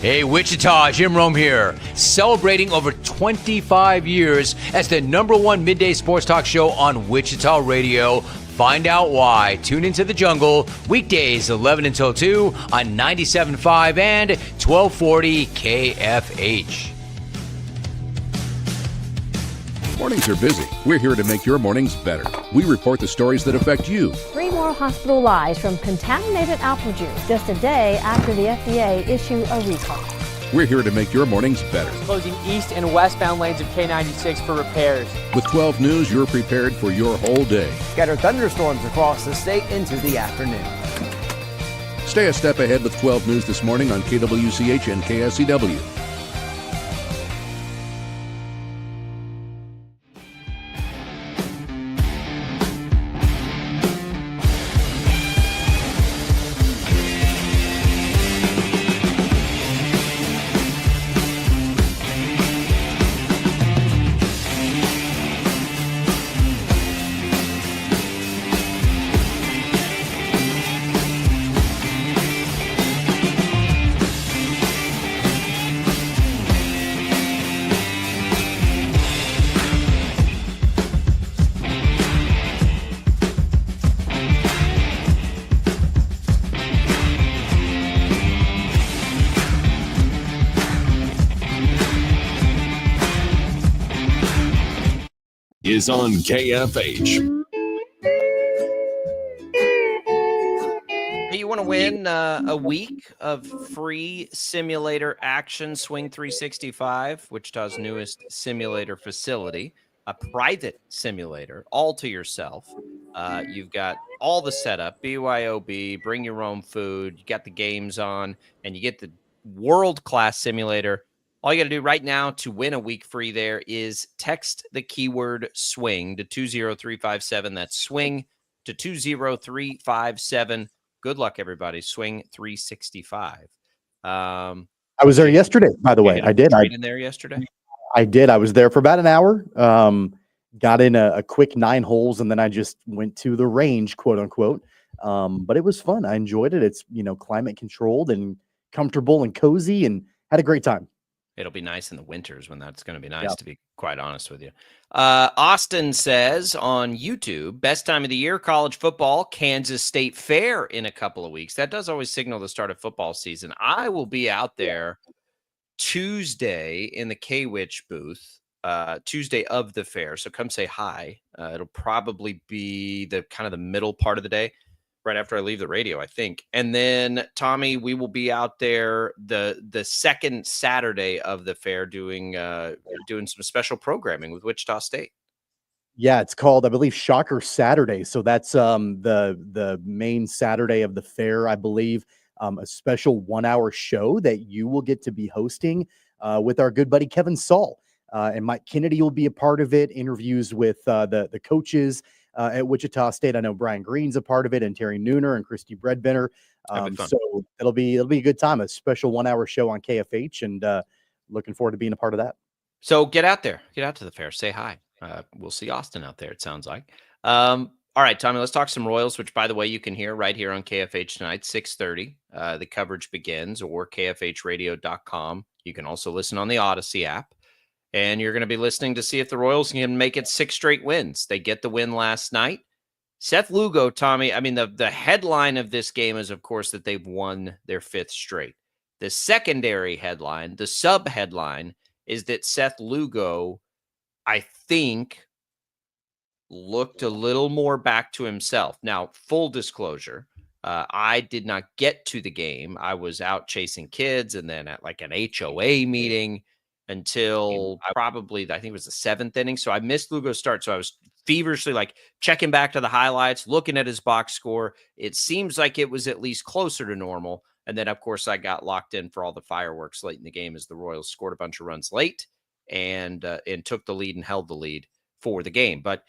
Hey, Wichita, Jim Rome here, celebrating over 25 years as the #1 midday sports talk show on Wichita Radio. Find out why. Tune into The Jungle, weekdays 11 until 2 on 97.5 and 1240 KFH. Mornings are busy. We're here to make your mornings better. We report the stories that affect you. 3 more hospital lies from contaminated apple juice just a day after the FDA issue a recall. We're here to make your mornings better. Closing east and westbound lanes of K96 for repairs. With 12 News, you're prepared for your whole day. Scattered thunderstorms across the state into the afternoon. Stay a step ahead with 12 News this morning on KWCH and KSCW. Is on KFH. You want to win a week of free simulator action, Swing 365, Wichita's newest simulator facility, a private simulator, all to yourself. You've got all the setup, BYOB, bring your own food, you got the games on, and you get the world-class simulator. All you got to do right now to win a week free there is text the keyword swing to 20357. That's swing to 20357. Good luck, everybody. Swing 365. I was there yesterday, by the way. I did. I in there yesterday. I did. I was there for about an hour. Got in a quick 9 holes, and then I just went to the range, quote unquote. But it was fun. I enjoyed it. It's climate controlled and comfortable and cozy, and had a great time. It'll be nice in the winters when that's going to be nice, to be quite honest with you. Austin says on YouTube, best time of the year, college football, Kansas State Fair in a couple of weeks. That does always signal the start of football season. I will be out there Tuesday in the K-Witch booth, Tuesday of the fair. So come say hi. It'll probably be the kind of the middle part of the day, right after I leave the radio, I think. And then, Tommy, we will be out there the second Saturday of the fair doing some special programming with Wichita State. Yeah, it's called, I believe, Shocker Saturday. So that's the main Saturday of the fair, I believe. A special 1-hour show that you will get to be hosting with our good buddy Kevin Saul. And Mike Kennedy will be a part of it. Interviews with the coaches at Wichita State. I know Brian Green's a part of it, and Terry Nooner and Christy Breadbinner. So it'll be a good time. A special 1-hour show on KFH, and looking forward to being a part of that. So get out there, get out to the fair, say hi. We'll see Austin out there, it sounds like. All right, Tommy, let's talk some Royals, which, by the way, you can hear right here on KFH tonight, 6:30. The coverage begins, or kfhradio.com. You can also listen on the Odyssey app. And you're going to be listening to see if the Royals can make it 6 straight wins. They get the win last night. Seth Lugo, Tommy, I mean, the headline of this game is, of course, that they've won their 5th straight. The secondary headline, the sub-headline, is that Seth Lugo, I think, looked a little more back to himself. Now, full disclosure, I did not get to the game. I was out chasing kids and then at like an HOA meeting until probably, I think it was the 7th inning. So I missed Lugo's start. So I was feverishly like checking back to the highlights, looking at his box score. It seems like it was at least closer to normal. And then, of course, I got locked in for all the fireworks late in the game as the Royals scored a bunch of runs late and took the lead and held the lead for the game. But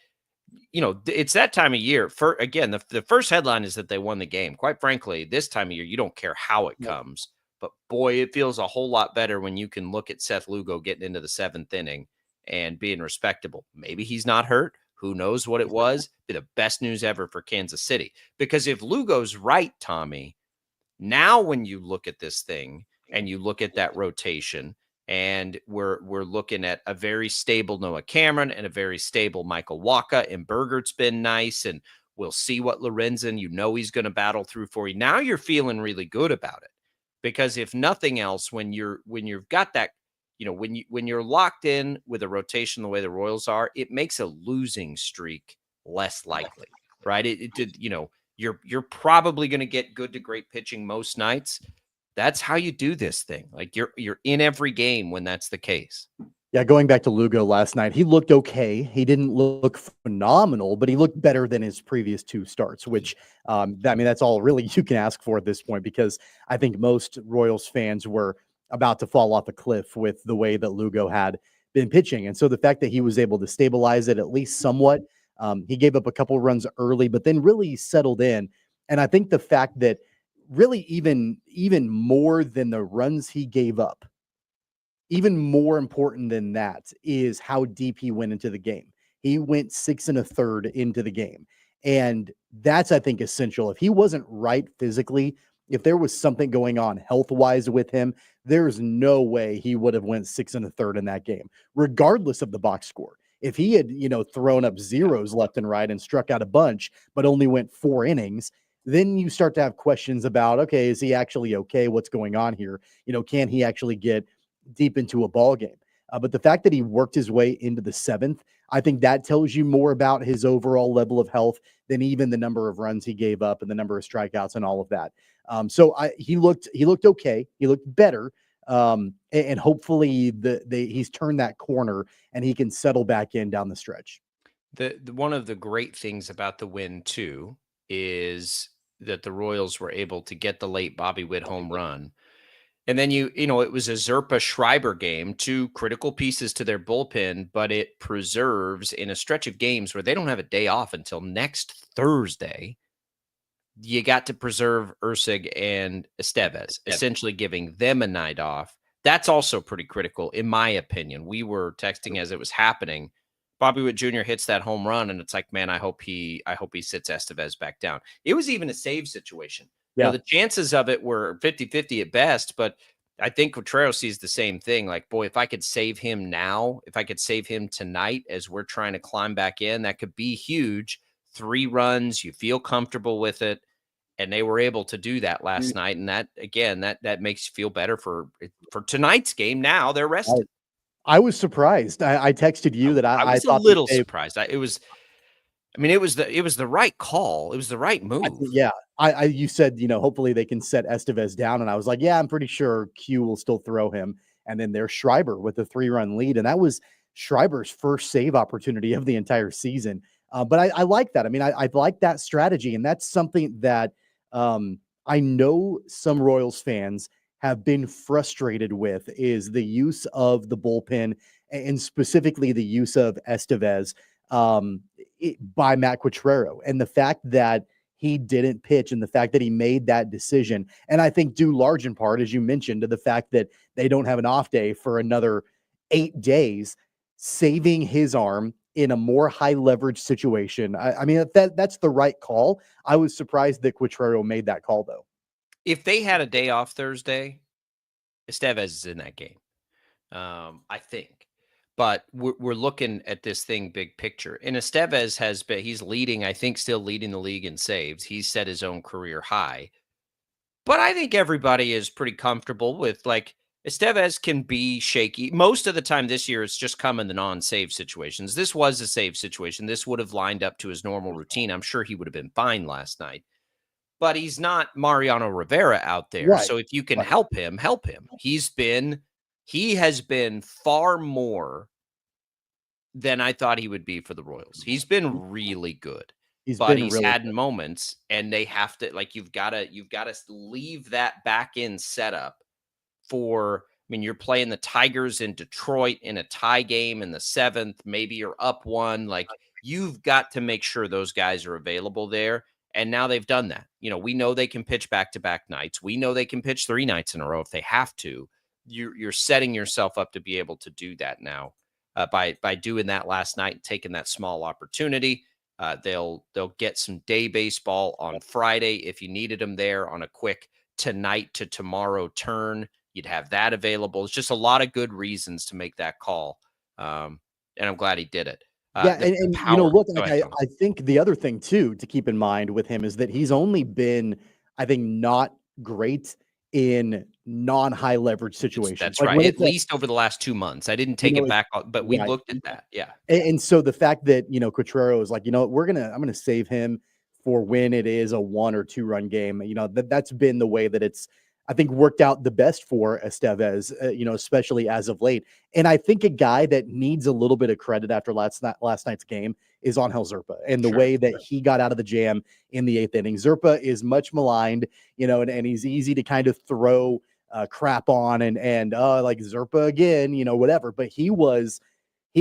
it's that time of year. Again, the first headline is that they won the game. Quite frankly, this time of year, you don't care how it comes. But, boy, it feels a whole lot better when you can look at Seth Lugo getting into the 7th inning and being respectable. Maybe he's not hurt. Who knows what it was? Be the best news ever for Kansas City. Because if Lugo's right, Tommy, now when you look at this thing and you look at that rotation, and we're looking at a very stable Noah Cameron and a very stable Michael Wacha, and Bergert's been nice, and we'll see what Lorenzen, he's going to battle through for you. Now you're feeling really good about it, because if nothing else, when you've got that, when you're locked in with a rotation the way the Royals are, it makes a losing streak less likely, right? You're probably going to get good to great pitching most nights. That's how you do this thing. Like you're in every game when that's the case. Yeah, going back to Lugo last night, he looked okay. He didn't look phenomenal, but he looked better than his previous 2 starts, which, that's all really you can ask for at this point, because I think most Royals fans were about to fall off a cliff with the way that Lugo had been pitching. And so the fact that he was able to stabilize it at least somewhat, he gave up a couple runs early, but then really settled in. And I think the fact that really even more than the runs he gave up, even more important than that is how deep he went into the game. He went 6 1/3 into the game. And that's, I think, essential. If he wasn't right physically, if there was something going on health-wise with him, there's no way he would have went 6 1/3 in that game, regardless of the box score. If he had, thrown up zeros left and right and struck out a bunch, but only went 4 innings, then you start to have questions about, okay, is he actually okay? What's going on here? Can he actually get deep into a ball game? But the fact that he worked his way into the 7th, I think that tells you more about his overall level of health than even the number of runs he gave up and the number of strikeouts and all of that. He looked okay. He looked better. And hopefully he's turned that corner and he can settle back in down the stretch. The one of the great things about the win too is that the Royals were able to get the late Bobby Witt home run. And then it was a Zerpa Schreiber game, 2 critical pieces to their bullpen, but it preserves in a stretch of games where they don't have a day off until next Thursday. You got to preserve Ursig and Estevez, essentially giving them a night off. That's also pretty critical, in my opinion. We were texting as it was happening. Bobby Witt Jr. hits that home run, and it's like, man, I hope he sits Estevez back down. It was even a save situation. Yeah. The chances of it were 50-50 at best, but I think Contreras sees the same thing. Like, boy, if I could save him now, if I could save him tonight as we're trying to climb back in, that could be huge. 3 runs, you feel comfortable with it. And they were able to do that last night. And that, again, that makes you feel better for tonight's game. Now they're rested. I was surprised. I texted you that I was a thought little surprised. It was the right call. It was the right move. You said, hopefully they can set Estevez down. And I was like, yeah, I'm pretty sure Q will still throw him. And then there's Schreiber with a 3-run lead. And that was Schreiber's first save opportunity of the entire season. But I like that. I mean, I like that strategy. And that's something that I know some Royals fans have been frustrated with, is the use of the bullpen, and specifically the use of Estevez by Matt Quatrero, and the fact that he didn't pitch and the fact that he made that decision. And I think due large in part, as you mentioned, to the fact that they don't have an off day for another 8 days, saving his arm in a more high leverage situation. I mean, that's the right call. I was surprised that Quatrero made that call, though. If they had a day off Thursday, Estevez is in that game, I think. But we're looking at this thing big picture. And Estevez he's leading, I think, still leading the league in saves. He's set his own career high. But I think everybody is pretty comfortable with, like, Estevez can be shaky. Most of the time this year, it's just come in the non-save situations. This was a save situation. This would have lined up to his normal routine. I'm sure he would have been fine last night. But he's not Mariano Rivera out there. Right. So if you can help him, help him. He has been far more than I thought he would be for the Royals. He's been really good. He's had moments, and they have to, like, you've got to leave that back end setup for, I mean, you're playing the Tigers in Detroit in a tie game in the 7th, maybe you're up 1. Like, you've got to make sure those guys are available there. And now they've done that. We know they can pitch back-to-back nights. We know they can pitch 3 nights in a row if they have to. You're setting yourself up to be able to do that now by doing that last night and taking that small opportunity. They'll get some day baseball on Friday if you needed them there on a quick tonight to tomorrow turn. You'd have that available. It's just a lot of good reasons to make that call, and I'm glad he did it. Look, I think the other thing too to keep in mind with him is that he's only been, I think, not great in non-high leverage situations. That's like, right. At least over the last 2 months. I didn't take it back, but we looked at that. Yeah. And so the fact that, Quatrero is like, I'm going to save him for when it is a 1 or 2 run game. That's been the way that it's, I think, worked out the best for Estevez, especially as of late. And I think a guy that needs a little bit of credit after last night's game is Angel Zerpa, and the way that he got out of the jam in the 8th inning. Zerpa is much maligned, and he's easy to kind of throw crap on and like Zerpa again, whatever. But he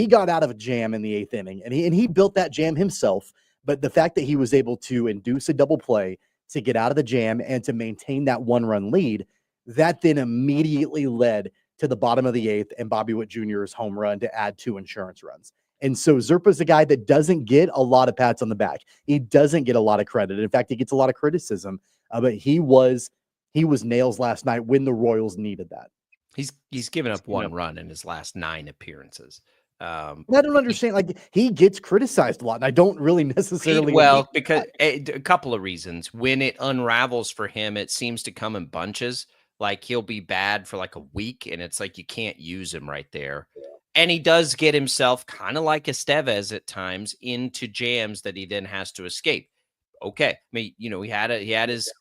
got out of a jam in the 8th inning, and he built that jam himself. But the fact that he was able to induce a double play to get out of the jam and to maintain that 1-run lead, that then immediately led to the bottom of the 8th and Bobby Witt Jr.'s home run to add 2 insurance runs. And so Zerpa's a guy that doesn't get a lot of pats on the back. He doesn't get a lot of credit. In fact, he gets a lot of criticism, but he was nails last night when the Royals needed that. He's given up 1 run in his last 9 appearances. I don't understand. Like, he gets criticized a lot, and I don't really necessarily. Because a couple of reasons. When it unravels for him, it seems to come in bunches. Like, he'll be bad for like a week, and it's like you can't use him right there. Yeah. And he does get himself, kind of like Estevez at times, into jams that he then has to escape. Okay, I mean, he had his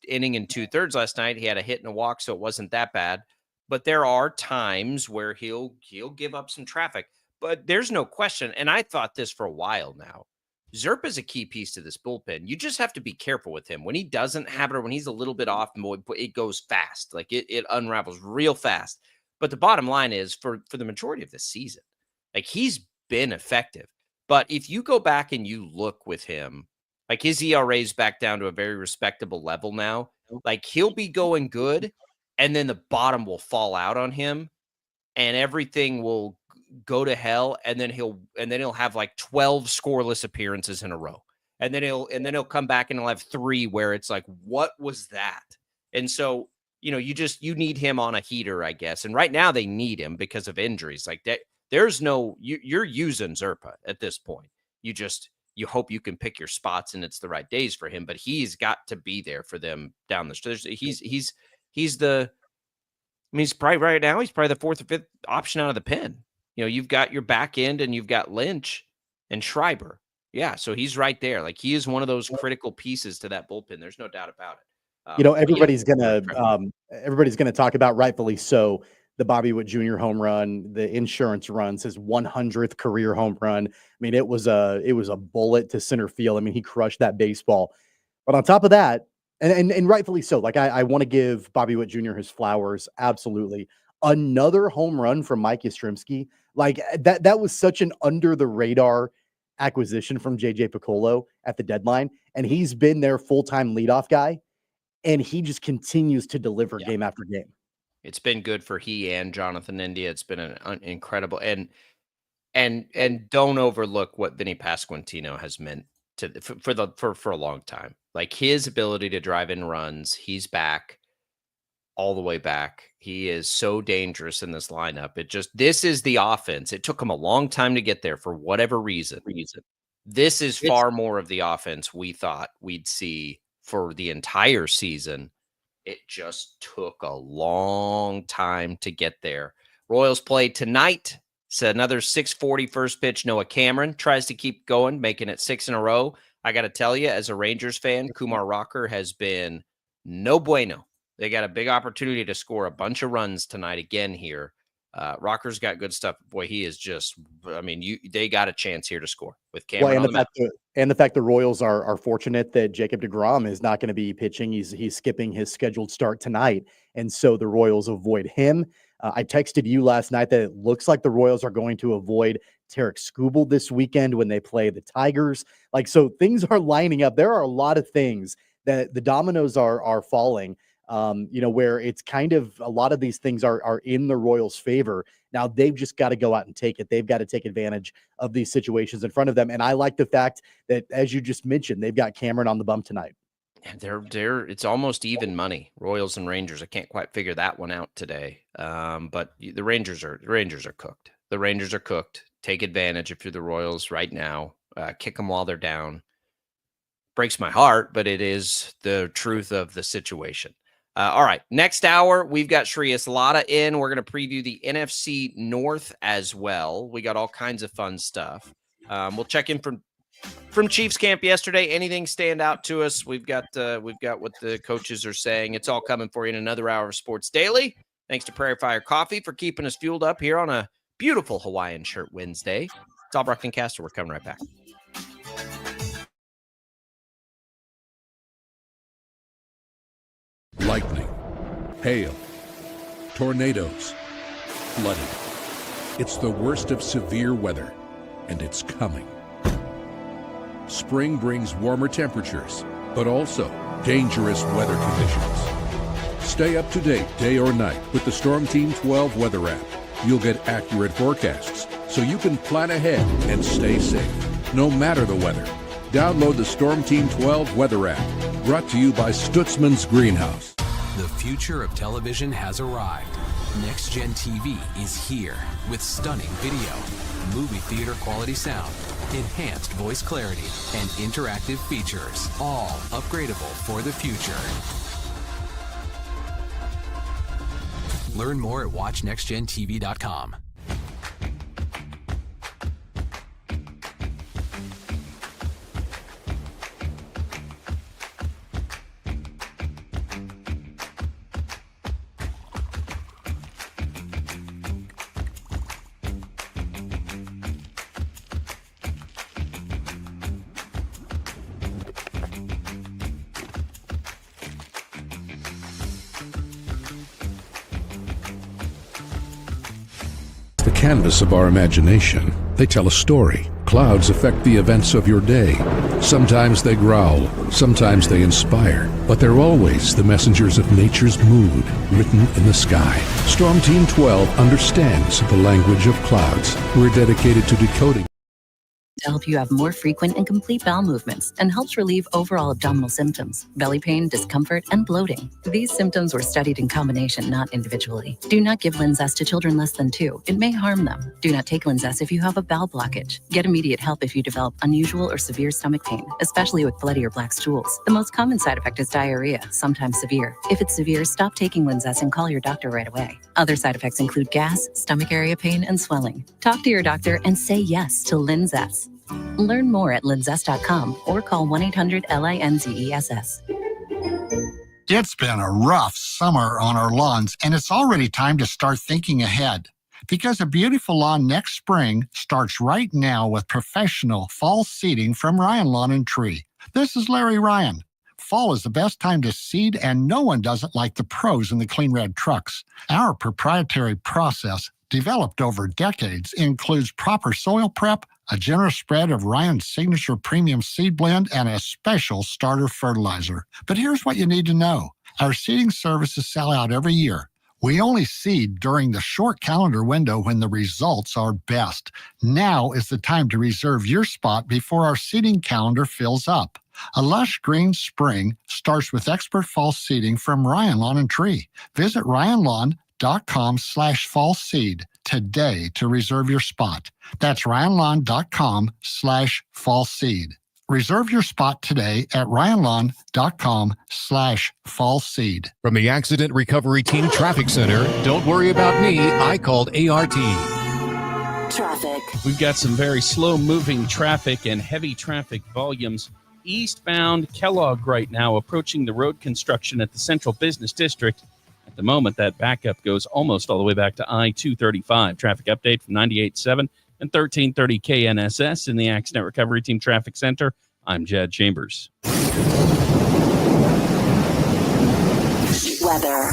inning in 2/3 last night. He had a hit and a walk, so it wasn't that bad. But there are times where he'll give up some traffic. But there's no question, and I thought this for a while now, Zerpa is a key piece to this bullpen. You just have to be careful with him. When he doesn't have it, or when he's a little bit off, it goes fast. Like, it unravels real fast. But the bottom line is, for the majority of the season, like, he's been effective. But if you go back and you look with him, like, his ERA is back down to a very respectable level now. Like, he'll be going good, and then the bottom will fall out on him, and everything will go to hell. And then he'll have like 12 scoreless appearances in a row. And then he'll come back and he'll have 3 where it's like, what was that? And so, you need him on a heater, I guess. And right now they need him because of injuries. Like, that, there's no, you're using Zerpa at this point. You just, you hope you can pick your spots and it's the right days for him, but he's got to be there for them down the stretch. He's probably right now, he's probably the fourth or fifth option out of the pen. You've got your back end and you've got Lynch and Schreiber. Yeah. So he's right there. Like, he is one of those critical pieces to that bullpen. There's no doubt about it. Everybody's gonna talk about, rightfully so, the Bobby Witt Jr. home run, the insurance runs, his 100th career home run. I mean, it was a bullet to center field. I mean, he crushed that baseball. But on top of that, and rightfully so, like, I want to give Bobby Witt Jr. his flowers. Absolutely. Another home run from Mike Yastrzemski. Like, that was such an under the radar acquisition from JJ Piccolo at the deadline. And he's been their full-time leadoff guy. And he just continues to deliver game after game. It's been good for he and Jonathan India. It's been an incredible, and don't overlook what Vinny Pasquantino has meant for a long time. Like, his ability to drive in runs, he's back, all the way back. He is so dangerous in this lineup. This is the offense. It took him a long time to get there for whatever reason. This is far more of the offense we thought we'd see for the entire season. It just took a long time to get there. Royals play tonight. It's another 6:40 first pitch. Noah Cameron tries to keep going, making it 6 in a row. I got to tell you, as a Rangers fan, Kumar Rocker has been no bueno. They got a big opportunity to score a bunch of runs tonight again here. Rocker's got good stuff. Boy, he is just, they got a chance here to score with Cameron. And the fact the Royals are fortunate that Jacob deGrom is not going to be pitching. He's skipping his scheduled start tonight. And so the Royals avoid him. I texted you last night that it looks like the Royals are going to avoid Tarek Skubal this weekend when they play the Tigers. Like, so things are lining up. There are a lot of things that the dominoes are falling. Where it's kind of a lot of these things are in the Royals' favor. Now they've just got to go out and take it. They've got to take advantage of these situations in front of them. And I like the fact that, as you just mentioned, they've got Cameron on the bump tonight. It's almost even money. Royals and Rangers. I can't quite figure that one out today. But the Rangers are cooked. The Rangers are cooked. Take advantage if you're the Royals right now. Kick them while they're down. Breaks my heart, but it is the truth of the situation. All right, next hour, we've got Shreyas Laddha in. We're going to preview the NFC North as well. We got all kinds of fun stuff. We'll check in from Chiefs camp yesterday. Anything stand out to us? We've got what the coaches are saying. It's all coming for you in another hour of Sports Daily. Thanks to Prairie Fire Coffee for keeping us fueled up here on a beautiful Hawaiian Shirt Wednesday. It's all Brockton Caster. We're coming right back. Lightning, hail, tornadoes, flooding. It's the worst of severe weather, and it's coming. Spring brings warmer temperatures, but also dangerous weather conditions. Stay up to date day or night with the Storm Team 12 weather app. You'll get accurate forecasts, so you can plan ahead and stay safe, no matter the weather. Download the Storm Team 12 weather app, brought to you by Stutzman's Greenhouse. The future of television has arrived. Next Gen TV is here with stunning video, movie theater quality sound, enhanced voice clarity, and interactive features, all upgradable for the future. Learn more at watchnextgentv.com. Canvas of our imagination. They tell a story. Clouds affect the events of your day. Sometimes they growl, sometimes they inspire, but they're always the messengers of nature's mood written in the sky. Storm Team 12 understands the language of clouds. We're dedicated to decoding to help you have more frequent and complete bowel movements and helps relieve overall abdominal symptoms, belly pain, discomfort, and bloating. These symptoms were studied in combination, not individually. Do not give Linzess to children less than 2. It may harm them. Do not take Linzess if you have a bowel blockage. Get immediate help if you develop unusual or severe stomach pain, especially with bloody or black stools. The most common side effect is diarrhea, sometimes severe. If it's severe, stop taking Linzess and call your doctor right away. Other side effects include gas, stomach area pain, and swelling. Talk to your doctor and say yes to Linzess. Learn more at linzess.com or call 1-800-LINZESS. It's been a rough summer on our lawns, and it's already time to start thinking ahead. Because a beautiful lawn next spring starts right now with professional fall seeding from Ryan Lawn and Tree. This is Larry Ryan. Fall is the best time to seed, and no one does it like the pros in the Clean Red trucks. Our proprietary process, developed over decades, includes proper soil prep, a generous spread of Ryan's signature premium seed blend, and a special starter fertilizer. But here's what you need to know. Our seeding services sell out every year. We only seed during the short calendar window when the results are best. Now is the time to reserve your spot before our seeding calendar fills up. A lush green spring starts with expert fall seeding from Ryan Lawn and Tree. Visit ryanlawn.com/fall seed today to reserve your spot. That's ryanlawn.com/fall seed. Reserve your spot today at ryanlawn.com/fall seed. From the Accident Recovery Team Traffic Center, don't worry about me, I called ART. Traffic. We've got some very slow-moving traffic and heavy traffic volumes. Eastbound Kellogg right now, approaching the road construction at the Central Business District. At the moment, that backup goes almost all the way back to I-235. Traffic update from 98.7 and 1330 KNSS in the Accident Recovery Team Traffic Center. I'm Jed Chambers. Weather.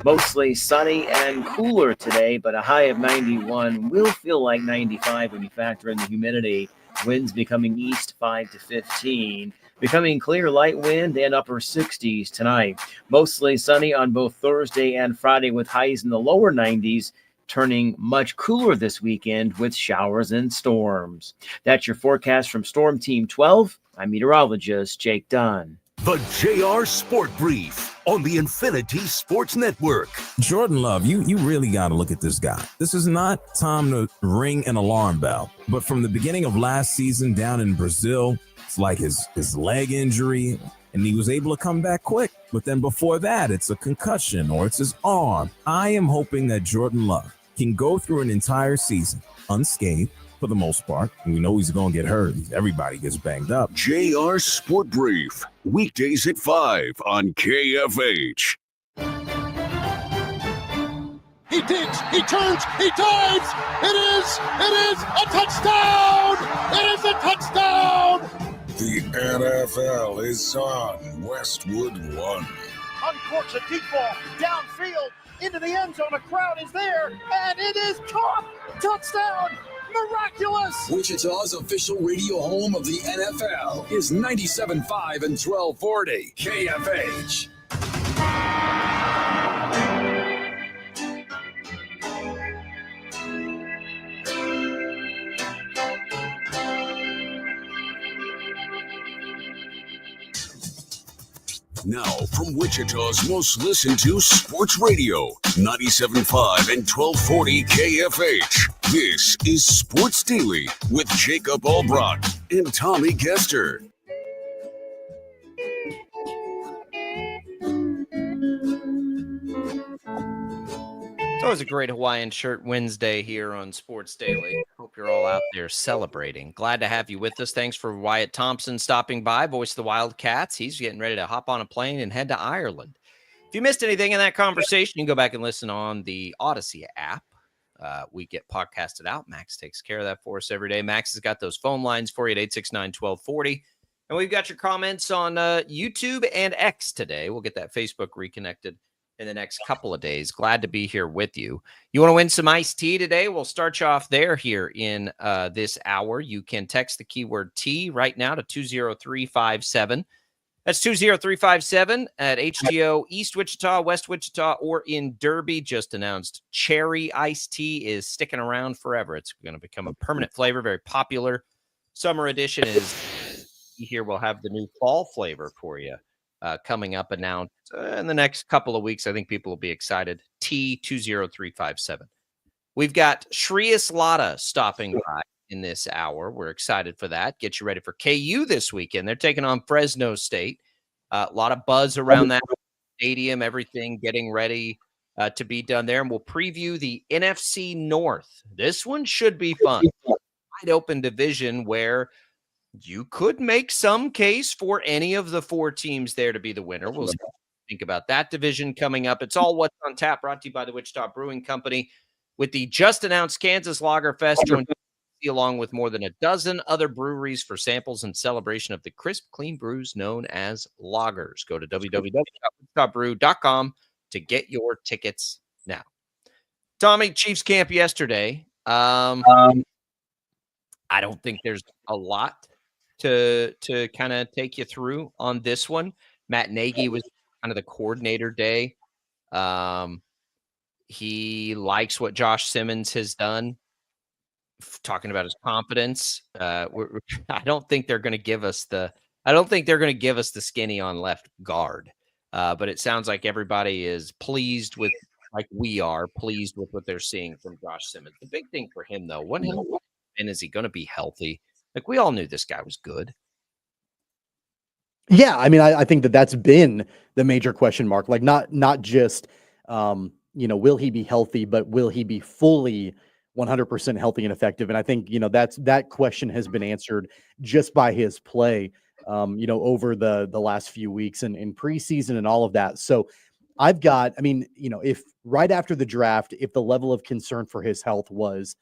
Mostly sunny and cooler today, but a high of 91 will feel like 95 when you factor in the humidity. Winds becoming east 5 to 15. Becoming clear, light wind and upper 60s tonight. Mostly sunny on both Thursday and Friday with highs in the lower 90s. Turning much cooler this weekend with showers and storms. That's your forecast from Storm Team 12. I'm meteorologist Jake Dunn. The JR Sport Brief on the Infinity Sports Network. Jordan Love, you really got to look at this guy. This is not time to ring an alarm bell. But from the beginning of last season down in Brazil, it's like his leg injury, and he was able to come back quick. But then before that, it's a concussion or it's his arm. I am hoping that Jordan Love can go through an entire season unscathed for the most part. And we know he's going to get hurt. Everybody gets banged up. JR Sport Brief, weekdays at 5 on KFH. He digs, he turns, he dives. It is a touchdown. It is a touchdown. The NFL is on Westwood One. Uncorks a deep ball downfield into the end zone. A crowd is there, and it is caught. Touchdown. Miraculous! Wichita's official radio home of the NFL is 97.5 and 1240 KFH. Now, from Wichita's most listened to sports radio, 97.5 and 1240 KFH. This is Sports Daily with Jacob Albrock and Tommy Kester. It's always a great Hawaiian shirt Wednesday here on Sports Daily. Hope you're all out there celebrating. Glad to have you with us. Thanks for Wyatt Thompson stopping by, voice of the Wildcats. He's getting ready to hop on a plane and head to Ireland. If you missed anything in that conversation, you can go back and listen on the Odyssey app. We get podcasted out. Max takes care of that for us every day. Max has got those phone lines for you at 869-1240. And we've got your comments on YouTube and X today. We'll get that Facebook reconnected in the next couple of days. Glad to be here with you. You want to win some iced tea today? We'll start you off there here in this hour. You can text the keyword tea right now to 20357. That's 20357 at HTO East Wichita, West Wichita, or in Derby. Just announced cherry iced tea is sticking around forever. It's going to become a permanent flavor, very popular. summer edition is here. We'll have the new fall flavor for you coming up, announced in the next couple of weeks. I think people will be excited. T20357. We've got Shreyas Laddha stopping by in this hour. We're excited for that. Get you ready for KU this weekend. They're taking on Fresno State. A lot of buzz around that stadium, everything getting ready to be done there. And we'll preview the NFC North. This one should be fun. Wide open division where you could make some case for any of the 4 teams there to be the winner. We'll think about that division coming up. It's all What's on Tap, brought to you by the Wichita Brewing Company. With the just announced Kansas Lager Fest, joined along with more than a dozen other breweries for samples and celebration of the crisp, clean brews known as lagers. Go to www.wichitabrew.com to get your tickets now. Tommy, Chiefs camp yesterday. I don't think there's a lot to kind of take you through on this one. Matt Nagy was kind of the coordinator day. He likes what Josh Simmons has done. Talking about his confidence, I don't think they're going to give us the skinny on left guard. But it sounds like everybody is pleased with, like we are pleased with what they're seeing from Josh Simmons. The big thing for him, though, is he going to be healthy? Like, we all knew this guy was good. Yeah, I mean, I think that's been the major question mark. Like, not just will he be healthy, but will he be fully 100% healthy and effective? And I think, that question has been answered just by his play, over the last few weeks and in preseason and all of that. So if right after the draft, if the level of concern for his health was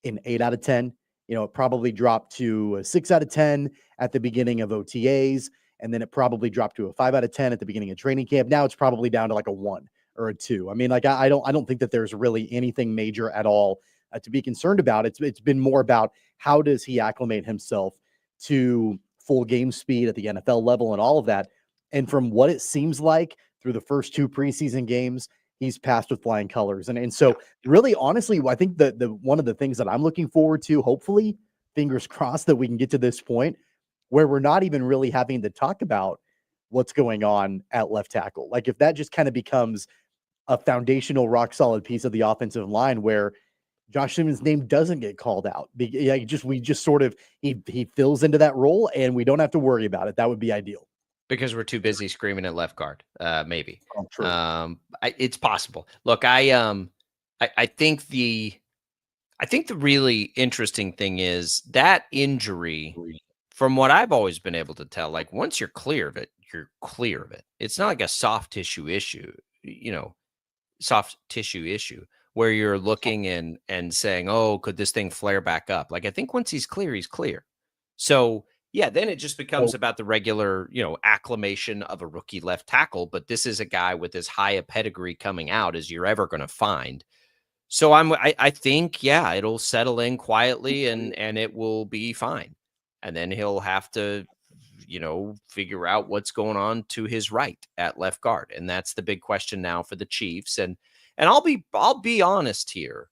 an 8 out of 10, it probably dropped to a 6 out of 10 at the beginning of OTAs. And then it probably dropped to a 5 out of 10 at the beginning of training camp. Now it's probably down to like a 1 or a 2. I mean, like, I don't think that there's really anything major at all to be concerned about. It's been more about how does he acclimate himself to full game speed at the NFL level and all of that. And from what it seems like through the first 2 preseason games, he's passed with flying colors. And so really, honestly, I think the one of the things that I'm looking forward to, hopefully, fingers crossed, that we can get to this point where we're not even really having to talk about what's going on at left tackle. Like, if that just kind of becomes a foundational, rock solid piece of the offensive line where Josh Simmons' name doesn't get called out. He fills into that role and we don't have to worry about it. That would be ideal. Because we're too busy screaming at left guard. Maybe. Oh, true. It's possible. Look, I think the really interesting thing is that injury, from what I've always been able to tell, like, once you're clear of it, you're clear of it. It's not like a soft tissue issue, where you're looking and saying, oh, could this thing flare back up? Like, I think once he's clear, he's clear. So yeah, then it just becomes about the regular, acclimation of a rookie left tackle. But this is a guy with as high a pedigree coming out as you're ever going to find. So I think, yeah, it'll settle in quietly and it will be fine. And then he'll have to, figure out what's going on to his right at left guard. And that's the big question now for the Chiefs. And I'll be honest here.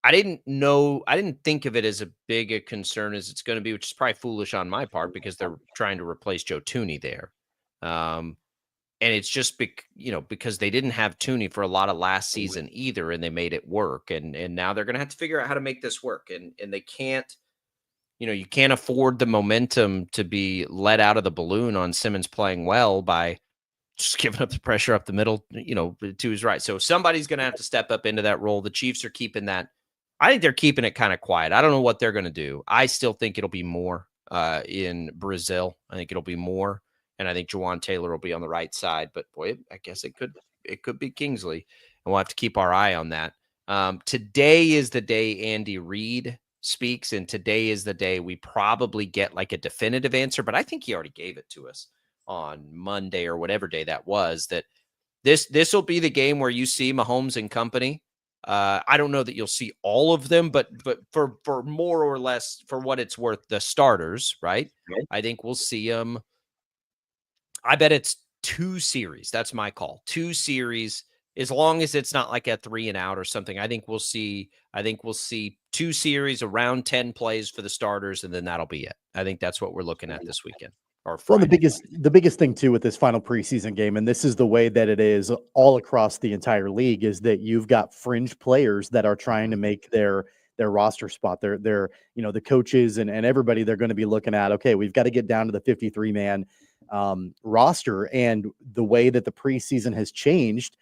I didn't think of it as a big a concern as it's going to be, which is probably foolish on my part because they're trying to replace Joe Thuney there. And it's just because they didn't have Thuney for a lot of last season either, and they made it work. And now they're going to have to figure out how to make this work. And they can't, you can't afford the momentum to be let out of the balloon on Simmons playing well by just giving up the pressure up the middle, to his right. So somebody's going to have to step up into that role. The Chiefs are keeping that. I think they're keeping it kind of quiet. I don't know what they're going to do. I still think it'll be more in Brazil. I think it'll be more. And I think Jawan Taylor will be on the right side. But boy, I guess it could be Kingsley. And we'll have to keep our eye on that. Today is the day Andy Reid speaks. And today is the day we probably get like a definitive answer. But I think he already gave it to us on Monday or whatever day that was, that this will be the game where you see Mahomes and company. I don't know that you'll see all of them, but for more or less, for what it's worth, the starters, right? I think we'll see them. I bet it's 2 series. That's my call. 2 series as long as it's not like a 3 and out or something, I think we'll see 2 series, around 10 plays for the starters, and then that'll be it. I think that's what we're looking at this weekend. Or Friday. Well, the biggest thing too with this final preseason game, and this is the way that it is all across the entire league, is that you've got fringe players that are trying to make their roster spot. They're the coaches and everybody, they're going to be looking at, okay, we've got to get down to the 53-man roster. And the way that the preseason has changed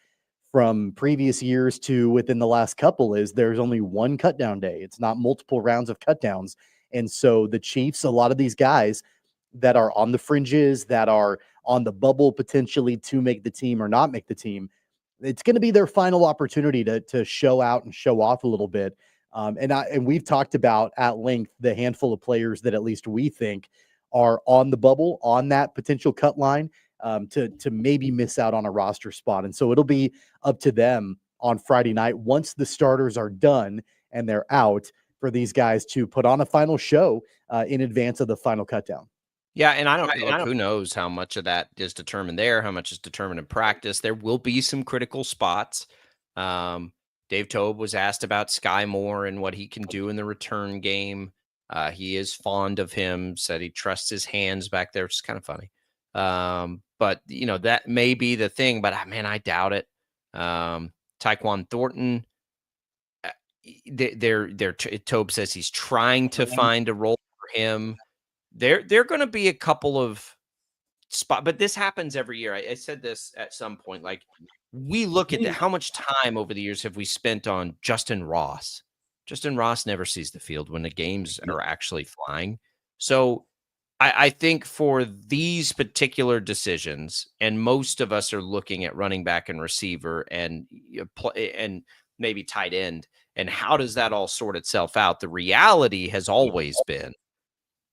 from previous years to within the last couple is there's only one cut down day. It's not multiple rounds of cut downs. And so the Chiefs, a lot of these guys that are on the fringes, that are on the bubble potentially to make the team or not make the team, it's going to be their final opportunity to show out and show off a little bit. And we've talked about at length the handful of players that at least we think are on the bubble, on that potential cut line, to maybe miss out on a roster spot. And so it'll be up to them on Friday night, once the starters are done and they're out, for these guys to put on a final show in advance of the final cutdown. Yeah, and I don't who knows how much of that is determined there, how much is determined in practice. There will be some critical spots. Dave Tobe was asked about Sky Moore and what he can do in the return game. He is fond of him, said he trusts his hands back there, which is kind of funny. But, that may be the thing, but man, I doubt it. Tyquan Thornton, Tobe says he's trying to find a role for him. There going to be a couple of spots, but this happens every year. I said this at some point, like, we look at how much time over the years have we spent on Justin Ross. Justin Ross never sees the field when the games are actually flying. So I think for these particular decisions, and most of us are looking at running back and receiver and maybe tight end, and how does that all sort itself out? The reality has always been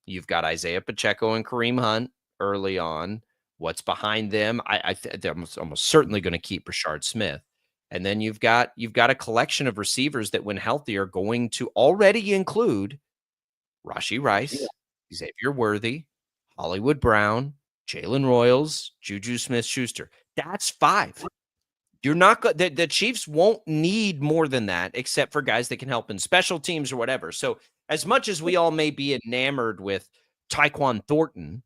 you've got Isaiah Pacheco and Kareem Hunt early on. What's behind them? They're almost certainly going to keep Rashard Smith. And then you've got a collection of receivers that, when healthy, are going to already include Rashee Rice, Xavier Worthy, Hollywood Brown, Jalen Royals, Juju Smith-Schuster. That's 5. You're not the Chiefs won't need more than that, except for guys that can help in special teams or whatever. So as much as we all may be enamored with Tyquan Thornton,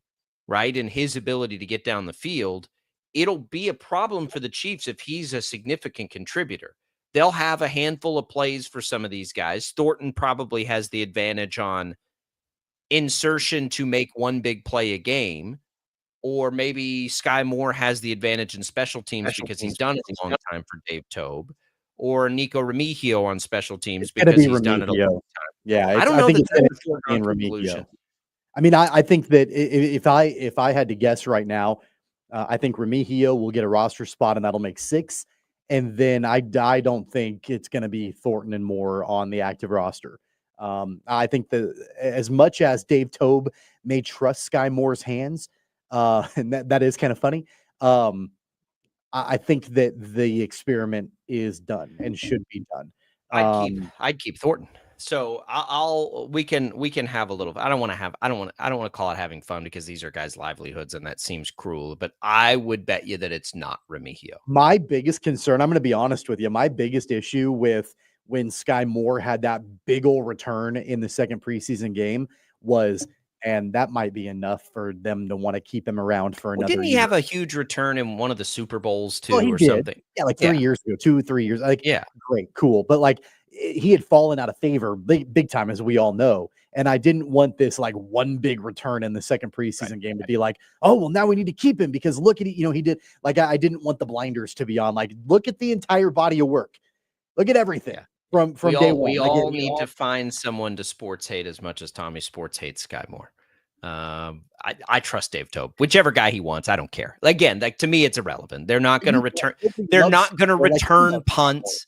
right, and his ability to get down the field, it'll be a problem for the Chiefs if he's a significant contributor. They'll have a handful of plays for some of these guys. Thornton probably has the advantage on insertion to make one big play a game, or maybe Sky Moore has the advantage in special teams because he's done it a long time for Dave Tobe, or Nico Remigio on special teams because he's done it a long time. Yeah, I don't know. I think it's in Remigio. I mean, I think that if I had to guess right now, I think Remigio will get a roster spot, and that'll make 6. And then I don't think it's going to be Thornton and Moore on the active roster. I think that as much as Dave Tobe may trust Sky Moore's hands, and that is kind of funny, I think that the experiment is done and should be done. I'd keep Thornton. So we can have a little. I don't want to call it having fun, because these are guys' livelihoods, and that seems cruel. But I would bet you that it's not Remigio. My biggest concern, I'm going to be honest with you, my biggest issue with when Sky Moore had that big old return in the second preseason game was, and that might be enough for them to want to keep him around for another didn't he year. have a huge return in one of the Super Bowls too, or did. Something? Yeah, like 3 years ago, 2-3 years. Like, yeah, great, cool. But like, he had fallen out of favor big time, as we all know. And I didn't want this like one big return in the second preseason game to be like, oh, well, now we need to keep him because look at it. He did, like, I didn't want the blinders to be on. Like, look at the entire body of work. Look at everything from day one. We all need to find someone to sports hate as much as Tommy sports hates Sky Moore. I trust Dave Tobe, whichever guy he wants. I don't care. Again, like, to me, it's irrelevant. They're not going to return. They're not going to return punts.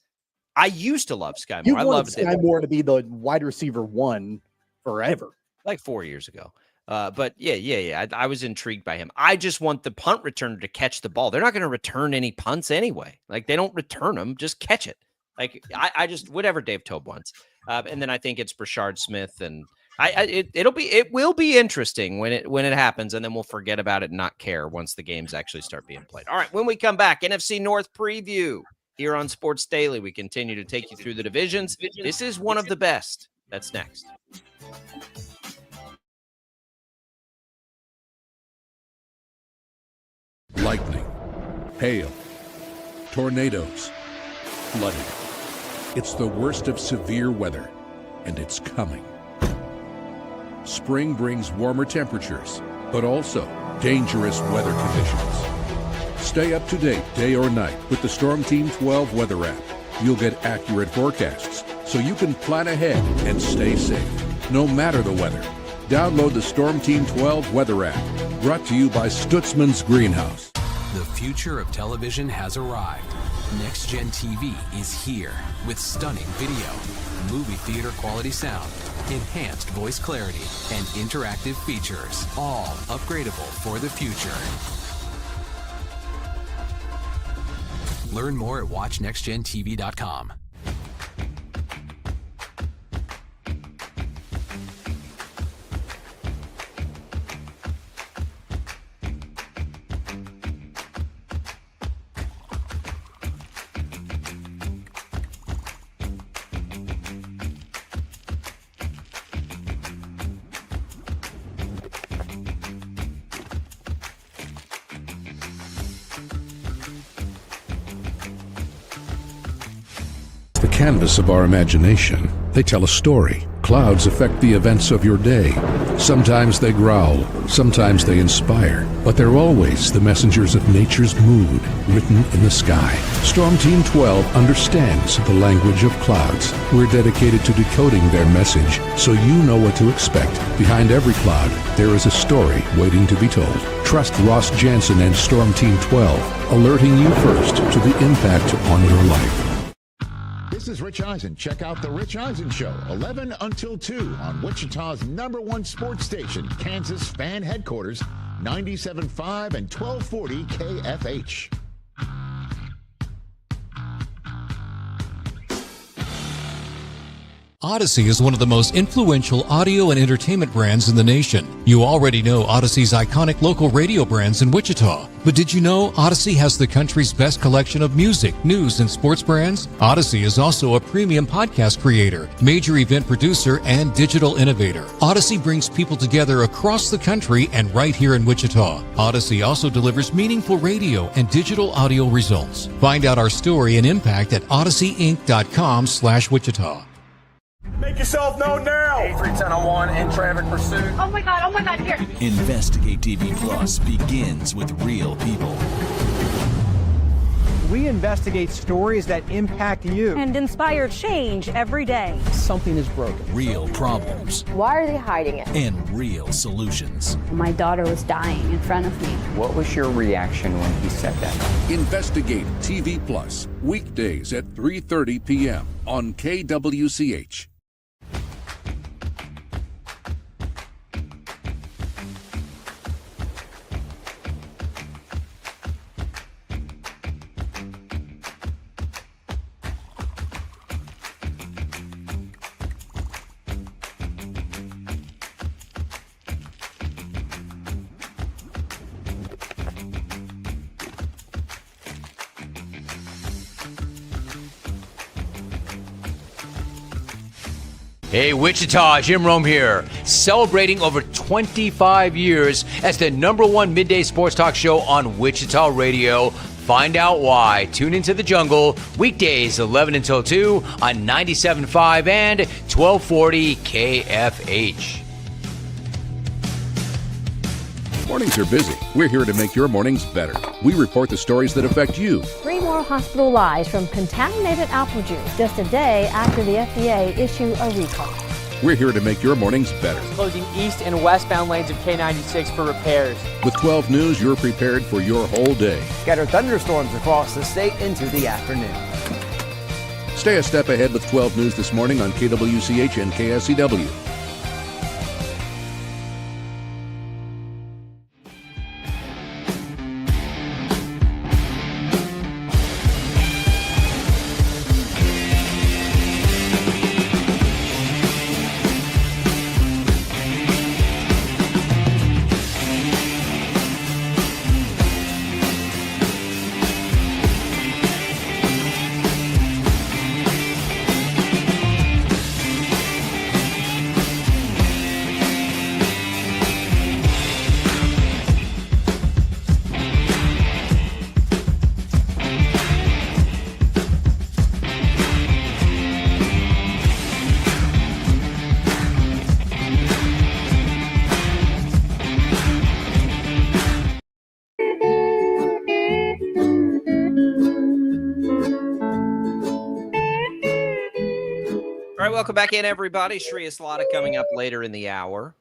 I used to love Sky Moore. I loved Sky Moore to be the wide receiver 1 forever, like 4 years ago. But yeah. I was intrigued by him. I just want the punt returner to catch the ball. They're not going to return any punts anyway. Like, they don't return them, just catch it. Like, I just, whatever Dave Tobe wants. And then I think it's Rashard Smith, and it will be interesting when it happens, and then we'll forget about it and not care once the games actually start being played. All right, when we come back, NFC North preview. Here on Sports Daily, we continue to take you through the divisions. This is one of the best. That's next. Lightning, hail, tornadoes, flooding. It's the worst of severe weather, and it's coming. Spring brings warmer temperatures, but also dangerous weather conditions. Stay up to date day or night with the Storm Team 12 weather app. You'll get accurate forecasts so you can plan ahead and stay safe, no matter the weather. Download the Storm Team 12 weather app, brought to you by Stutzman's Greenhouse. The future of television has arrived. Next Gen TV is here with stunning video, movie theater quality sound, enhanced voice clarity, and interactive features, all upgradable for the future. Learn more at watchnextgentv.com. Canvas of our imagination. They tell a story. Clouds affect the events of your day. Sometimes they growl, sometimes they inspire, but they're always the messengers of nature's mood written in the sky. Storm Team 12 understands the language of clouds. We're dedicated to decoding their message so you know what to expect. Behind every cloud, there is a story waiting to be told. Trust Ross Jansen and Storm Team 12, alerting you first to the impact on your life. This is Rich Eisen. Check out The Rich Eisen Show, 11 until 2 on Wichita's #1 sports station, Kansas Fan Headquarters, 97.5 and 1240 KFH. Odyssey is one of the most influential audio and entertainment brands in the nation. You already know Odyssey's iconic local radio brands in Wichita. But did you know Odyssey has the country's best collection of music, news, and sports brands? Odyssey is also a premium podcast creator, major event producer, and digital innovator. Odyssey brings people together across the country and right here in Wichita. Odyssey also delivers meaningful radio and digital audio results. Find out our story and impact at odysseyinc.com/Wichita. Make yourself known now. 831001 in traffic pursuit. Oh my God, here. Investigate TV Plus begins with real people. We investigate stories that impact you and inspire change every day. Something is broken. Real problems. Why are they hiding it? And real solutions. My daughter was dying in front of me. What was your reaction when he said that? Investigate TV Plus, weekdays at 3:30 p.m. on KWCH. Hey, Wichita, Jim Rome here, celebrating over 25 years as the #1 midday sports talk show on Wichita Radio. Find out why. Tune into The Jungle, weekdays 11 until 2 on 97.5 and 1240 KFH. Mornings are busy. We're here to make your mornings better. We report the stories that affect you. 3 more hospitalized from contaminated apple juice just a day after the FDA issued a recall. We're here to make your mornings better. Closing east and westbound lanes of K96 for repairs. With 12 News, you're prepared for your whole day. Scattered thunderstorms across the state into the afternoon. Stay a step ahead with 12 News this morning on KWCH and KSCW. welcome back in, everybody. Shreyas Laddha coming up later in the hour.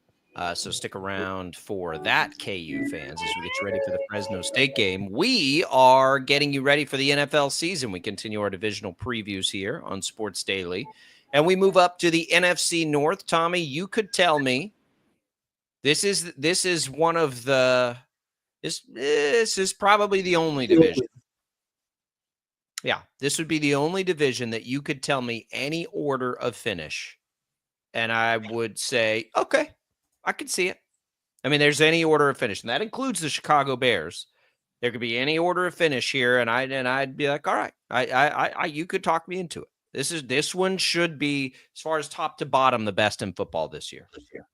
So stick around for that, KU fans, as we get you ready for the Fresno State game. We are getting you ready for the NFL season. We continue our divisional previews here on Sports Daily. And we move up to the NFC North. Tommy, you could tell me this is one of the this is probably the only division. Yeah, this would be the only division that you could tell me any order of finish. And I would say, okay, I could see it. I mean, there's any order of finish, and that includes the Chicago Bears. There could be any order of finish here, and I'd be like, all right, I you could talk me into it. This one should be, as far as top to bottom, the best in football this year.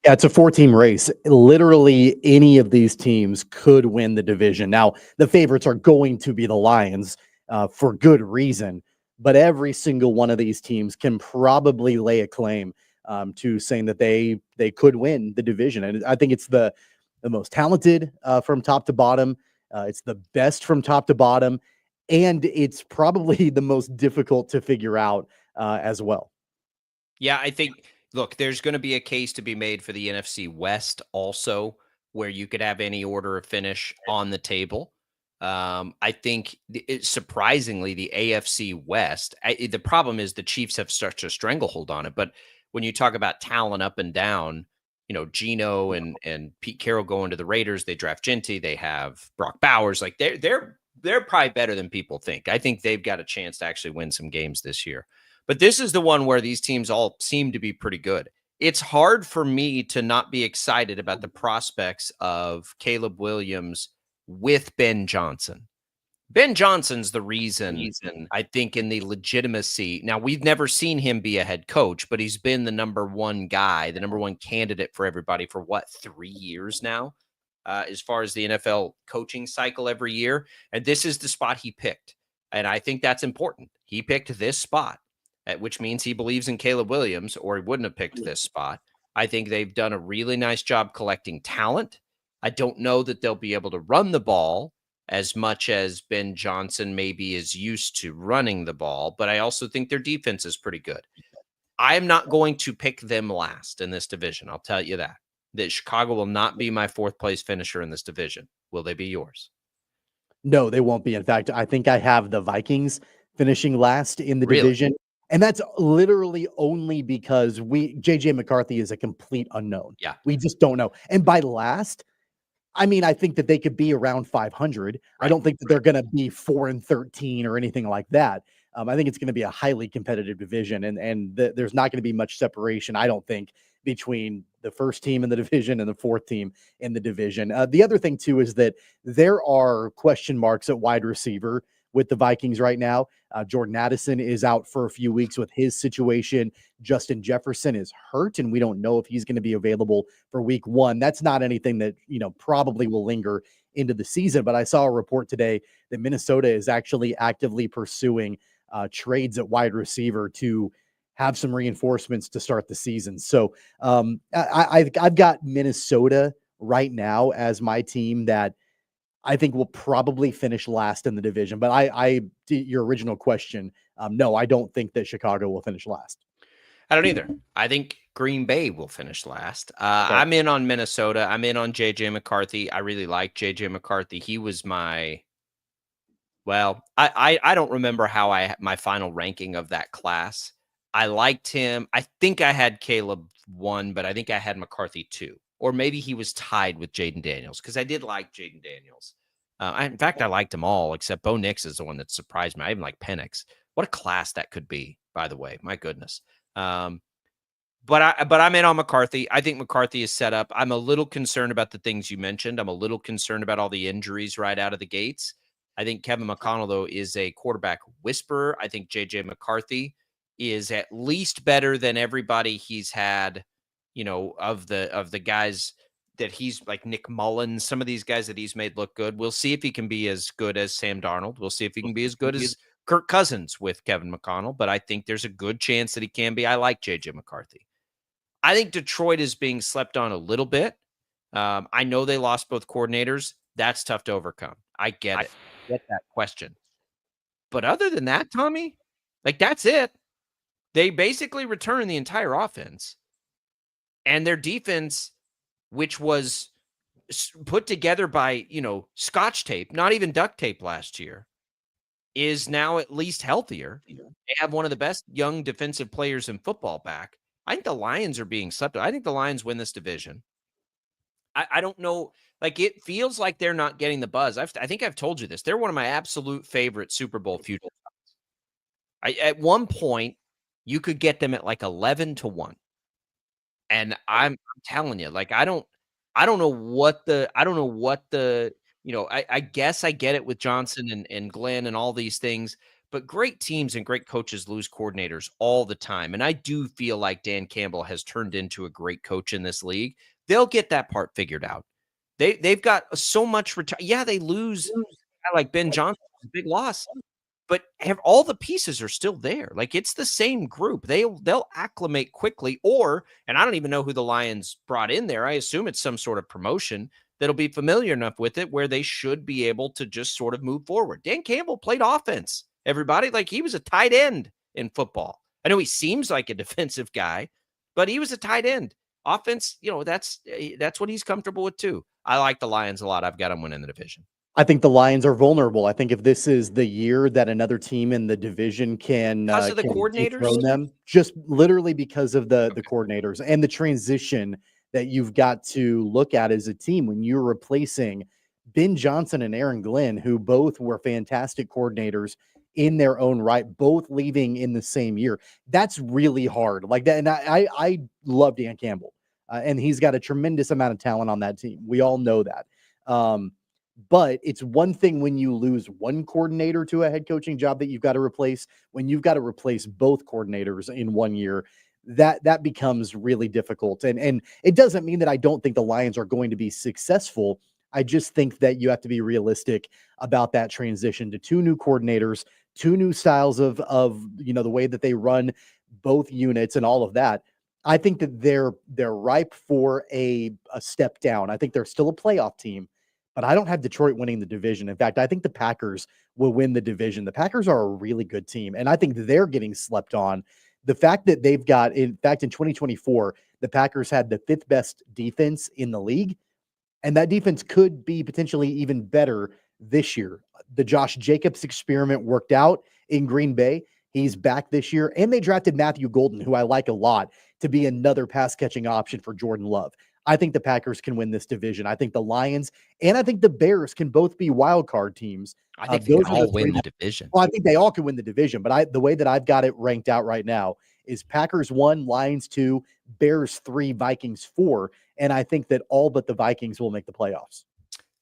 Yeah, it's a 4-team race. Literally any of these teams could win the division. Now, the favorites are going to be the Lions for good reason, but every single one of these teams can probably lay a claim to saying that they could win the division. And I think it's the most talented from top to bottom. It's the best from top to bottom. And it's probably the most difficult to figure out as well. Yeah, I think, look, there's going to be a case to be made for the NFC West also, where you could have any order of finish on the table. I think surprisingly, the AFC West, the problem is the Chiefs have such a stranglehold on it. But when you talk about talent up and down, Geno and Pete Carroll going to the Raiders, they draft Genty, they have Brock Bowers. Like they're probably better than people think. I think they've got a chance to actually win some games this year. But this is the one where these teams all seem to be pretty good. It's hard for me to not be excited about the prospects of Caleb Williams with Ben Johnson. Ben Johnson's the reason, I think, in the legitimacy. Now, we've never seen him be a head coach, but he's been the number one guy, the number one candidate for everybody for 3 years now, as far as the NFL coaching cycle every year. And this is the spot he picked. And I think that's important. He picked this spot, which means he believes in Caleb Williams, or he wouldn't have picked this spot. I think they've done a really nice job collecting talent. I don't know that they'll be able to run the ball as much as Ben Johnson maybe is used to running the ball, but I also think their defense is pretty good. I am not going to pick them last in this division. I'll tell you that Chicago will not be my fourth place finisher in this division. Will they be yours? No, they won't be. In fact, I think I have the Vikings finishing last in the division. And that's literally only because JJ McCarthy is a complete unknown. Yeah. We just don't know. And by last, I mean, I think that they could be around 500. Right. I don't think that they're going to be 4-13 or anything like that. I think it's going to be a highly competitive division, and there's not going to be much separation, I don't think, between the first team in the division and the fourth team in the division. The other thing, too, is that there are question marks at wide receiver with the Vikings right now. Jordan Addison is out for a few weeks with his situation. Justin Jefferson is hurt, and we don't know if he's going to be available for week 1. That's not anything that, probably will linger into the season. But I saw a report today that Minnesota is actually actively pursuing trades at wide receiver to have some reinforcements to start the season. So I've got Minnesota right now as my team that I think will probably finish last in the division. But your original question, no, I don't think that Chicago will finish last. I don't either. I think Green Bay will finish last. I'm in on Minnesota. I'm in on JJ McCarthy. I really like JJ McCarthy. He was I don't remember my final ranking of that class. I liked him. I think I had Caleb 1, but I think I had McCarthy 2. Or maybe he was tied with Jaden Daniels, because I did like Jaden Daniels. In fact, I liked them all, except Bo Nix is the one that surprised me. I even like Penix. What a class that could be, by the way. My goodness. But I'm in on McCarthy. I think McCarthy is set up. I'm a little concerned about the things you mentioned. I'm a little concerned about all the injuries right out of the gates. I think Kevin McConnell, though, is a quarterback whisperer. I think J.J. McCarthy is at least better than everybody he's had, of the guys that he's like Nick Mullins, some of these guys that he's made look good. We'll see if he can be as good as Sam Darnold. We'll see if he can be as good as Kirk Cousins with Kevin McConnell, but I think there's a good chance that he can be. I like J.J. McCarthy. I think Detroit is being slept on a little bit. I know they lost both coordinators. That's tough to overcome. I get it. I get that question. But other than that, Tommy, that's it. They basically returned the entire offense, and their defense, which was put together by, Scotch tape, not even duct tape last year, is now at least healthier. They have one of the best young defensive players in football back. I think the Lions are being slept on. I think the Lions win this division. I don't know. Like, it feels like they're not getting the buzz. I think I've told you this. They're one of my absolute favorite Super Bowl futures. At one point, you could get them at like 11-1. And I'm telling you, like, I don't know what the, I guess I get it with Johnson and Glenn and all these things, but great teams and great coaches lose coordinators all the time. And I do feel like Dan Campbell has turned into a great coach in this league. They'll get that part figured out. They've got so much Yeah, they lose like Ben Johnson, big loss, but all the pieces are still there. Like, it's the same group. They'll acclimate quickly, and I don't even know who the Lions brought in there. I assume it's some sort of promotion that'll be familiar enough with it where they should be able to just sort of move forward. Dan Campbell played offense, everybody. Like, he was a tight end in football. I know he seems like a defensive guy, but he was a tight end. Offense, that's what he's comfortable with too. I like the Lions a lot. I've got them winning the division. I think the Lions are vulnerable. I think if this is the year that another team in the division can because of the coordinators, dethrone them, just literally because of the coordinators and the transition that you've got to look at as a team when you're replacing Ben Johnson and Aaron Glenn, who both were fantastic coordinators in their own right, both leaving in the same year. That's really hard. Like that, and I love Dan Campbell, and he's got a tremendous amount of talent on that team. We all know that. But it's one thing when you lose one coordinator to a head coaching job that you've got to replace. When you've got to replace both coordinators in 1 year, that becomes really difficult. And it doesn't mean that I don't think the Lions are going to be successful. I just think that you have to be realistic about that transition to two new coordinators, two new styles of the way that they run both units and all of that. I think that they're ripe for a step down. I think they're still a playoff team. But I don't have Detroit winning the division. In fact, I think the Packers will win the division. The Packers are a really good team, and I think they're getting slept on. The fact that they've got, in fact, in 2024, the Packers had the 5th best defense in the league, and that defense could be potentially even better this year. The Josh Jacobs experiment worked out in Green Bay. He's back this year, and they drafted Matthew Golden, who I like a lot, to be another pass-catching option for Jordan Love. I think the Packers can win this division. I think the Lions and I think the Bears can both be wild card teams. I think they can all win the division. Well, I think they all can win the division, but the way that I've got it ranked out right now is Packers 1, Lions 2, Bears 3, Vikings 4, and I think that all but the Vikings will make the playoffs.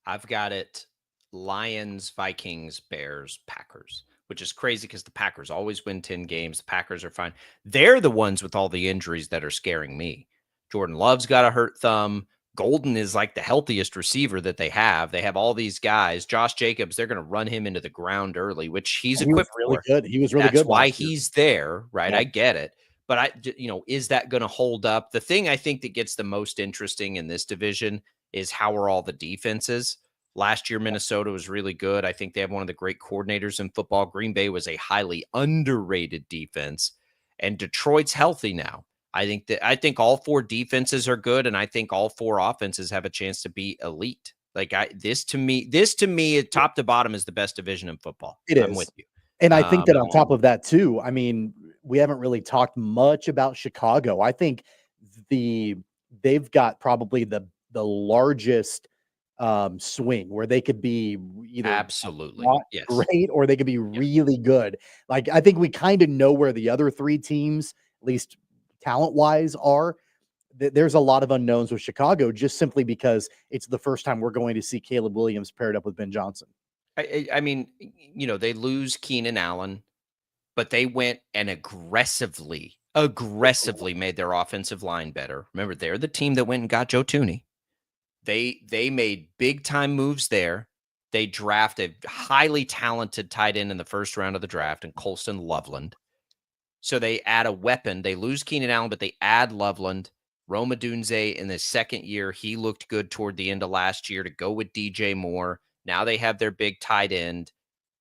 I've got it Lions, Vikings, Bears, Packers, which is crazy because the Packers always win 10 games. The Packers are fine. They're the ones with all the injuries that are scaring me. Jordan Love's got a hurt thumb. Golden is like the healthiest receiver that they have. They have all these guys. Josh Jacobs, they're going to run him into the ground early, which he's equipped really for. Good. He was really good. That's why he's there, right? Yeah. I get it. But is that going to hold up? The thing I think that gets the most interesting in this division is how are all the defenses. Last year, Minnesota was really good. I think they have one of the great coordinators in football. Green Bay was a highly underrated defense, and Detroit's healthy now. I think all 4 defenses are good, and I think all 4 offenses have a chance to be elite. Like this to me, top to bottom, is the best division in football. I'm with you. And I think that on top of that too, I mean, we haven't really talked much about Chicago. I think they've got probably the largest swing where they could be either absolutely great or they could be really good. Like, I think we kind of know where the other 3 teams, at least talent-wise, are. There's a lot of unknowns with Chicago just simply because it's the first time we're going to see Caleb Williams paired up with Ben Johnson. I mean, they lose Keenan Allen, but they went and aggressively made their offensive line better. Remember, they're the team that went and got Joe Thuney. They made big-time moves there. They drafted highly talented tight end in the first round of the draft in Colston Loveland. So they add a weapon. They lose Keenan Allen, but they add Loveland. Rome Odunze in the second year, he looked good toward the end of last year to go with DJ Moore. Now they have their big tight end.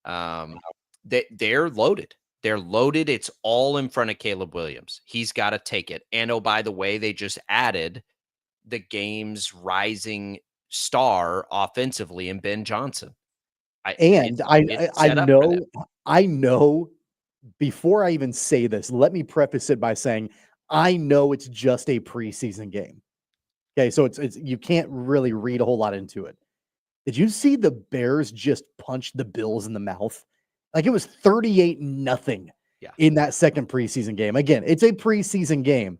They're loaded. They're loaded. It's all in front of Caleb Williams. He's got to take it. And oh, by the way, they just added the game's rising star offensively in Ben Johnson. I know before I even say this, let me preface it by saying, I know it's just a preseason game. Okay. So it's you can't really read a whole lot into it. Did you see the Bears just punch the Bills in the mouth? Like, it was 38-0 in that second preseason game. Again, it's a preseason game,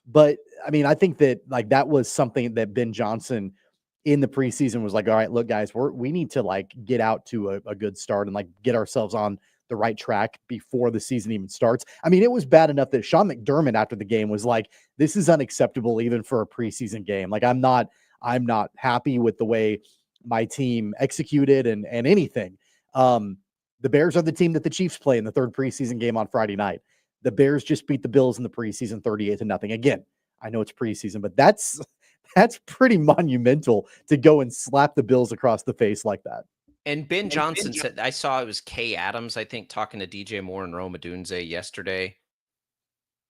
but I mean, I think that like that was something that Ben Johnson in the preseason was like, all right, look, guys, we need to like get out to a good start and like get ourselves on the right track before the season even starts. I mean, it was bad enough that Sean McDermott after the game was like, this is unacceptable even for a preseason game. Like, I'm not happy with the way my team executed and anything. The Bears are the team that the Chiefs play in the third preseason game on Friday night. The Bears just beat the Bills in the preseason 38-0. Again, I know it's preseason, but that's pretty monumental to go and slap the Bills across the face like that. And Ben Johnson said, I saw it was Kay Adams, I think, talking to DJ Moore and Rome Odunze yesterday.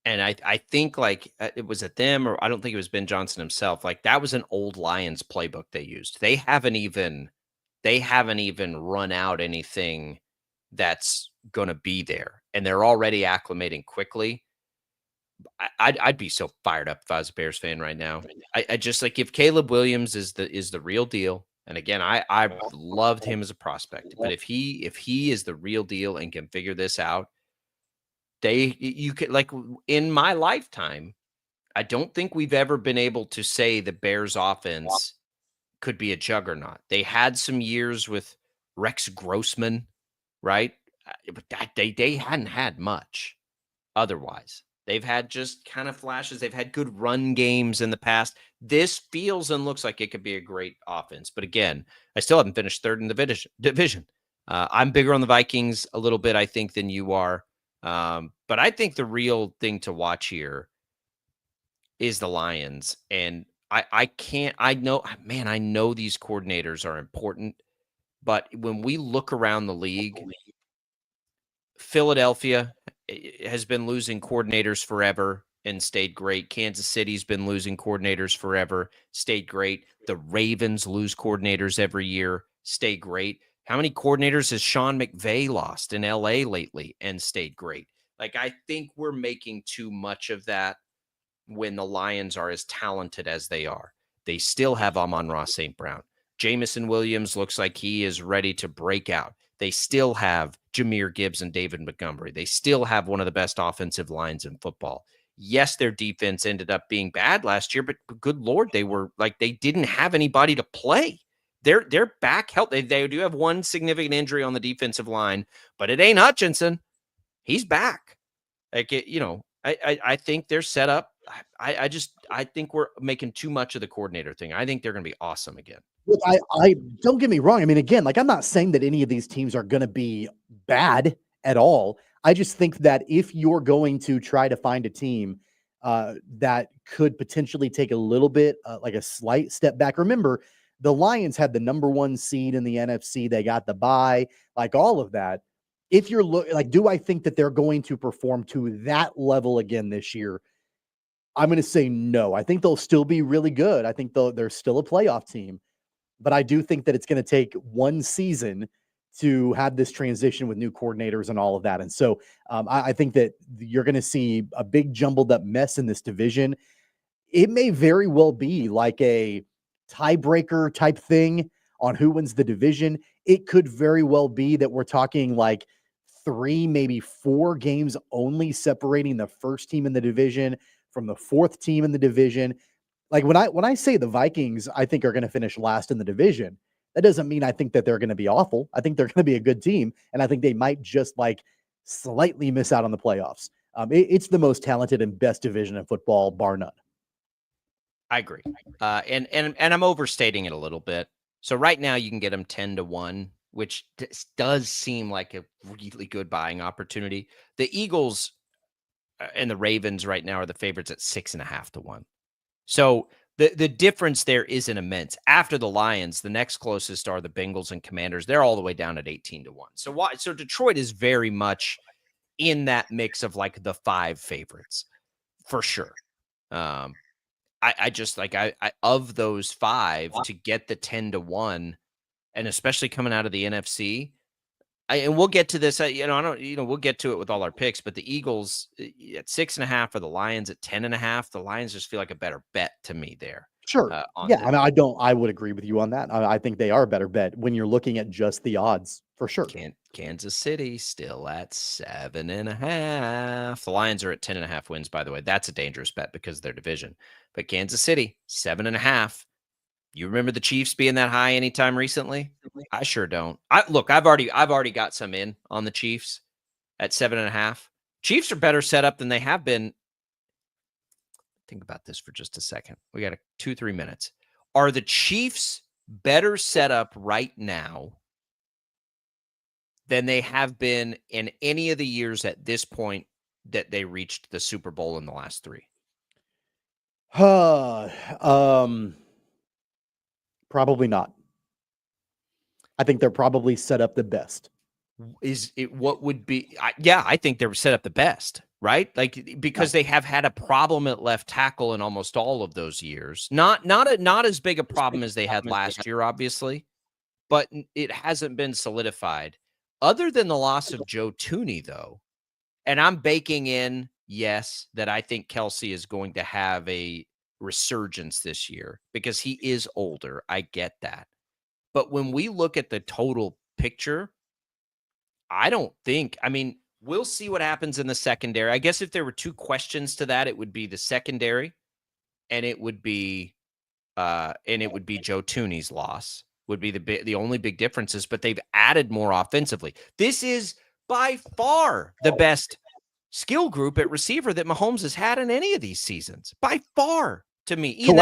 And I think like it was at them, or I don't think it was Ben Johnson himself. Like, that was an old Lions playbook they used. They haven't even run out anything that's going to be there, and they're already acclimating quickly. I'd be so fired up if I was a Bears fan right now. I just like, if Caleb Williams is the real deal, and again, I loved him as a prospect, but if he is the real deal and can figure this out, you could, like, in my lifetime, I don't think we've ever been able to say the Bears offense could be a juggernaut. They had some years with Rex Grossman, right? But they hadn't had much otherwise. They've had just kind of flashes. They've had good run games in the past. This feels and looks like it could be a great offense. But again, I still haven't finished third in the division. I'm bigger on the Vikings a little bit, I think, than you are. But I think the real thing to watch here is the Lions. And I know these coordinators are important, but when we look around the league, Philadelphia has been losing coordinators forever and stayed great. Kansas City's been losing coordinators forever, stayed great. The Ravens lose coordinators every year, stay great. How many coordinators has Sean McVay lost in LA lately and stayed great? Like, I think we're making too much of that when the Lions are as talented as they are. They still have Amon-Ra St. Brown. Jamison Williams looks like he is ready to break out. They still have Jahmyr Gibbs and David Montgomery. They still have one of the best offensive lines in football. Yes, their defense ended up being bad last year, but good Lord, they didn't have anybody to play. They're back healthy. They do have one significant injury on the defensive line, but it ain't Hutchinson. He's back. Like, I think they're set up. I think we're making too much of the coordinator thing. I think they're going to be awesome again. Look, I don't get me wrong. I mean, again, like, I'm not saying that any of these teams are going to be bad at all. I just think that if you're going to try to find a team that could potentially take a little bit, like a slight step back. Remember, the Lions had the number 1 seed in the NFC. They got the bye, like all of that. If you're do I think that they're going to perform to that level again this year? I'm going to say no. I think they'll still be really good. I think they're still a playoff team. But I do think that it's going to take one season to have this transition with new coordinators and all of that. And so I think that you're going to see a big jumbled up mess in this division. It may very well be like a tiebreaker type thing on who wins the division. It could very well be that we're talking like 3, maybe 4 games only separating the first team in the division from the 4th team in the division. Like, when I say the Vikings, I think are going to finish last in the division, that doesn't mean I think that they're going to be awful. I think they're going to be a good team, and I think they might just like slightly miss out on the playoffs. It's the most talented and best division in football, bar none. I agree. And I'm overstating it a little bit. So right now you can get them 10-1, which does seem like a really good buying opportunity. The Eagles and the Ravens right now are the favorites at 6.5-1. So the difference there isn't immense. After the Lions, the next closest are the Bengals and Commanders. They're all the way down at 18-1. So Detroit is very much in that mix of like the 5 favorites for sure. I just like I of those 5 to get the 10-1, and especially coming out of the NFC. And we'll get to this. We'll get to it with all our picks. But the Eagles at 6.5 or the Lions at 10.5. The Lions just feel like a better bet to me there. Sure. I would agree with you on that. I think they are a better bet when you're looking at just the odds for sure. Kansas City still at 7.5. The Lions are at 10.5 wins, by the way. That's a dangerous bet because of their division. But Kansas City 7.5. You remember the Chiefs being that high anytime recently? I sure don't. I've already got some in on the Chiefs at 7.5. Chiefs are better set up than they have been. Think about this for just a second. We got 2-3 minutes. Are the Chiefs better set up right now than they have been in any of the years at this point that they reached the Super Bowl in the last 3? Probably not. I think they're probably set up the best. Is it what would be? I think they're set up the best, right? Like because they have had a problem at left tackle in almost all of those years. Not as big a problem as they had last year, obviously, but it hasn't been solidified. Other than the loss of Joe Thuney, though, and I'm baking in, yes, that I think Kelsey is going to have a resurgence this year because he is older. I get that. But when we look at the total picture, we'll see what happens in the secondary. I guess if there were 2 questions to that, it would be the secondary and it would be Joe Thuney's loss would be the only big differences, but they've added more offensively. This is by far the best skill group at receiver that Mahomes has had in any of these seasons, by far to me. Even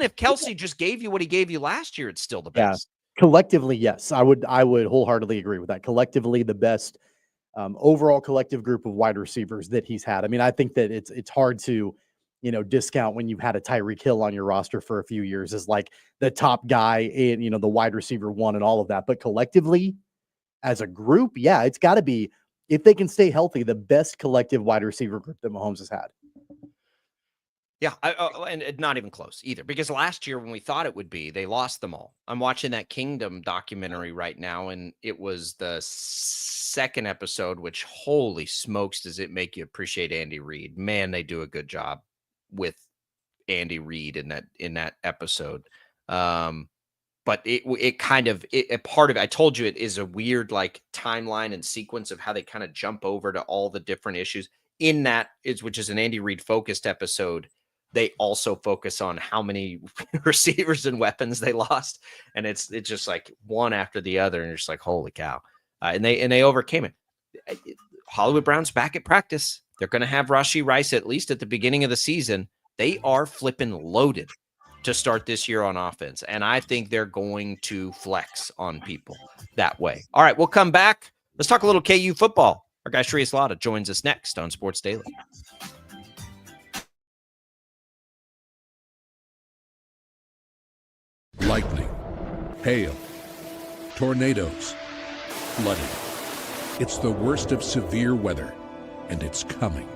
if Kelsey just gave you what he gave you last year, it's still the best. Collectively, yes, I would wholeheartedly agree with that. Collectively, the best overall collective group of wide receivers that he's had. I mean, I think that it's hard to, discount when you've had a Tyreek Hill on your roster for a few years as like the top guy in, the wide receiver 1 and all of that. But collectively, as a group, yeah, it's got to be, if they can stay healthy, the best collective wide receiver group that Mahomes has had. Yeah, and not even close either, because last year when we thought it would be, they lost them all. I'm watching that Kingdom documentary right now, and it was the 2nd episode, which holy smokes, does it make you appreciate Andy Reid. Man, they do a good job with Andy Reid in that episode. But it kind of a part of it, I told you, it is a weird like timeline and sequence of how they kind of jump over to all the different issues in that which is an Andy Reid focused episode. They also focus on how many receivers and weapons they lost. And it's just like one after the other. And you're just like, holy cow. And they overcame it. Hollywood Brown's back at practice. They're going to have Rashee Rice at least at the beginning of the season. They are flipping loaded to start this year on offense. And I think they're going to flex on people that way. All right, we'll come back. Let's talk a little KU football. Our guy Shreyas Laddha joins us next on Sports Daily. Lightning, hail, tornadoes, flooding. It's the worst of severe weather, and it's coming.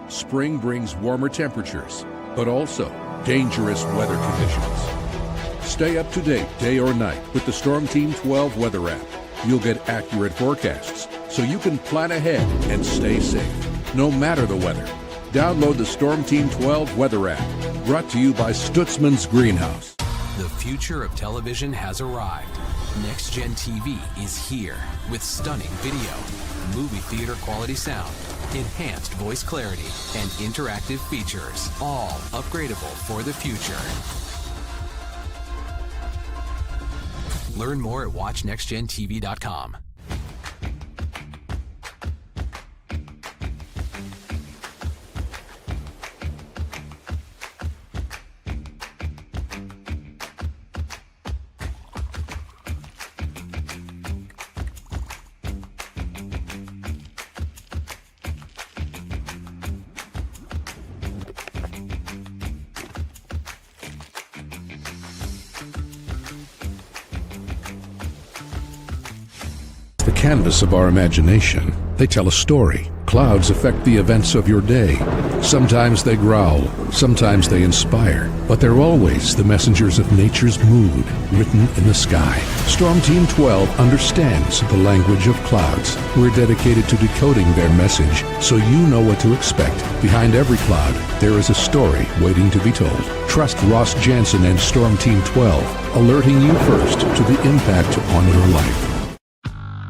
Spring brings warmer temperatures, but also dangerous weather conditions. Stay up to date day or night with the Storm Team 12 weather app. You'll get accurate forecasts, so you can plan ahead and stay safe, no matter the weather. Download the Storm Team 12 weather app, brought to you by Stutzman's Greenhouse. The future of television has arrived. Next Gen TV is here with stunning video, movie theater quality sound, enhanced voice clarity, and interactive features, all upgradable for the future. Learn more at watchnextgentv.com. The canvas of our imagination. They tell a story. Clouds affect the events of your day. Sometimes they growl, sometimes they inspire, but they're always the messengers of nature's mood, written in the sky. Storm Team 12 understands the language of clouds. We're dedicated to decoding their message so you know what to expect. Behind every cloud, there is a story waiting to be told. Trust Ross Jansen and Storm Team 12, alerting you first to the impact on your life.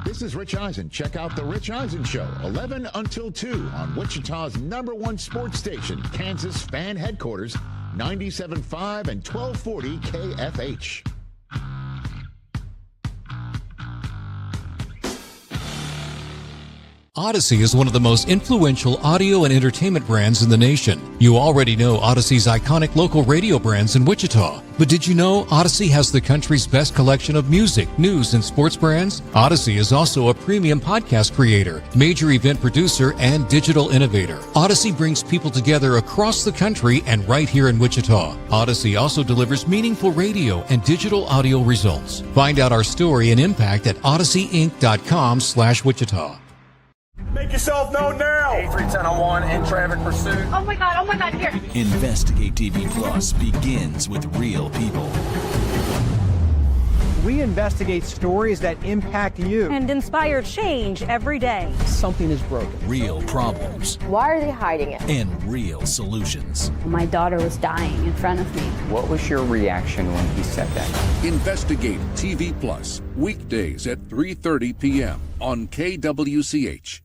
This is Rich Eisen. Check out The Rich Eisen Show, 11 until 2 on Wichita's #1 sports station, Kansas Fan Headquarters, 97.5 and 1240 KFH. Odyssey is one of the most influential audio and entertainment brands in the nation. You already know Odyssey's iconic local radio brands in Wichita. But did you know Odyssey has the country's best collection of music, news, and sports brands? Odyssey is also a premium podcast creator, major event producer, and digital innovator. Odyssey brings people together across the country and right here in Wichita. Odyssey also delivers meaningful radio and digital audio results. Find out our story and impact at odysseyinc.com/Wichita. Make yourself known now. 310-1 in traffic pursuit. Oh my God, here. Investigate TV Plus begins with real people. We investigate stories that impact you. And inspire change every day. Something is broken. Real problems. Why are they hiding it? And real solutions. My daughter was dying in front of me. What was your reaction when he said that? Investigate TV Plus, weekdays at 3:30 p.m. on KWCH.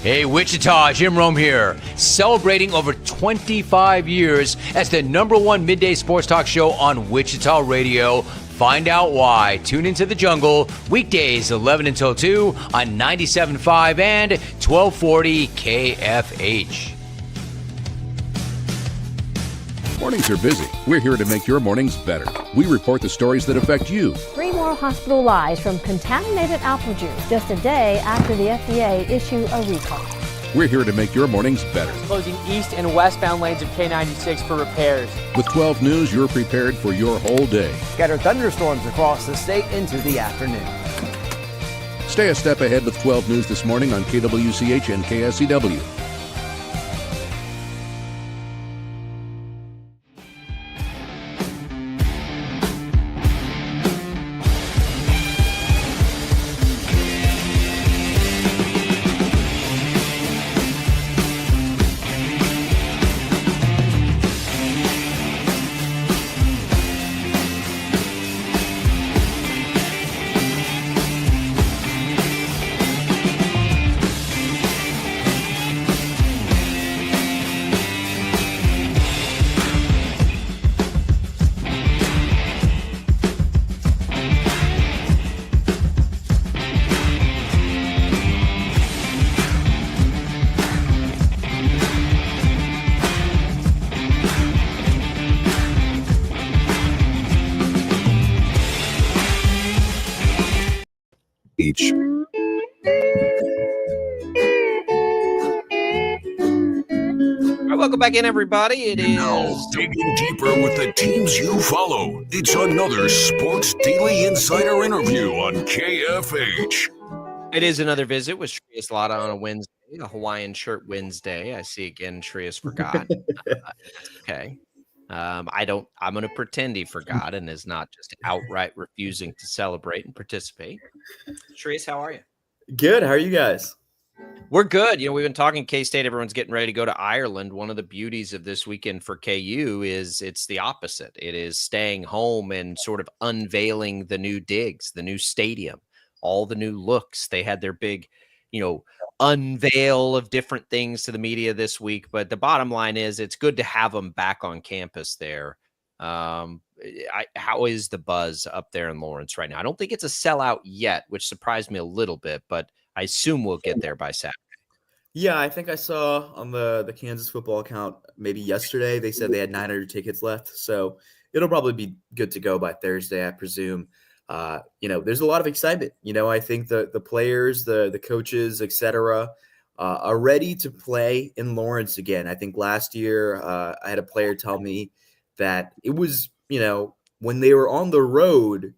Hey, Wichita, Jim Rome here, celebrating over 25 years as the #1 midday sports talk show on Wichita Radio. Find out why. Tune into The Jungle, weekdays 11 until 2 on 97.5 and 1240 KFH. Mornings are busy. We're here to make your mornings better. We report the stories that affect you. 3 more hospital lies from contaminated apple juice just a day after the FDA issue a recall. We're here to make your mornings better. Closing east and westbound lanes of K96 for repairs. With 12 News, you're prepared for your whole day. Scattered thunderstorms across the state into the afternoon. Stay a step ahead with 12 News this morning on KWCH and KSCW. Each. All right, welcome back in, everybody. It is now digging deeper with the teams you follow. It's another Sports Daily Insider interview on KFH. It is another visit with Shreyas Laddha on a Wednesday, a Hawaiian shirt Wednesday. I see again, Shreyas forgot. Okay. I'm going to pretend he forgot and is not just outright refusing to celebrate and participate. Shreyas, how are you? Good. How are you guys? We're good. We've been talking K-State. Everyone's getting ready to go to Ireland. One of the beauties of this weekend for KU is it's the opposite. It is staying home and sort of unveiling the new digs, the new stadium, all the new looks. They had their big, unveil of different things to the media this week. But the bottom line is it's good to have them back on campus there How is the buzz up there in Lawrence right now? I don't think it's a sellout yet, which surprised me a little bit, but I assume we'll get there by Saturday. Yeah, I think I saw on the Kansas football account maybe yesterday, they said they had 900 tickets left. So it'll probably be good to go by Thursday, I presume. There's a lot of excitement. I think the players, the coaches, etc., are ready to play in Lawrence again. I think last year I had a player tell me that it was, when they were on the road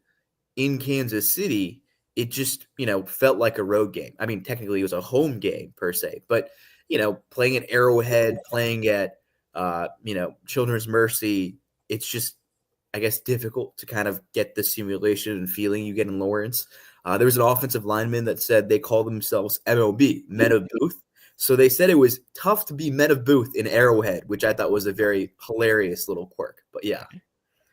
in Kansas City, it just, felt like a road game. I mean, technically it was a home game per se, but, playing at Arrowhead, playing at, Children's Mercy, it's just, I guess, difficult to kind of get the simulation and feeling you get in Lawrence. There was an offensive lineman that said they call themselves MOB, Men of Booth. So they said it was tough to be Men of Booth in Arrowhead, which I thought was a very hilarious little quirk. But yeah.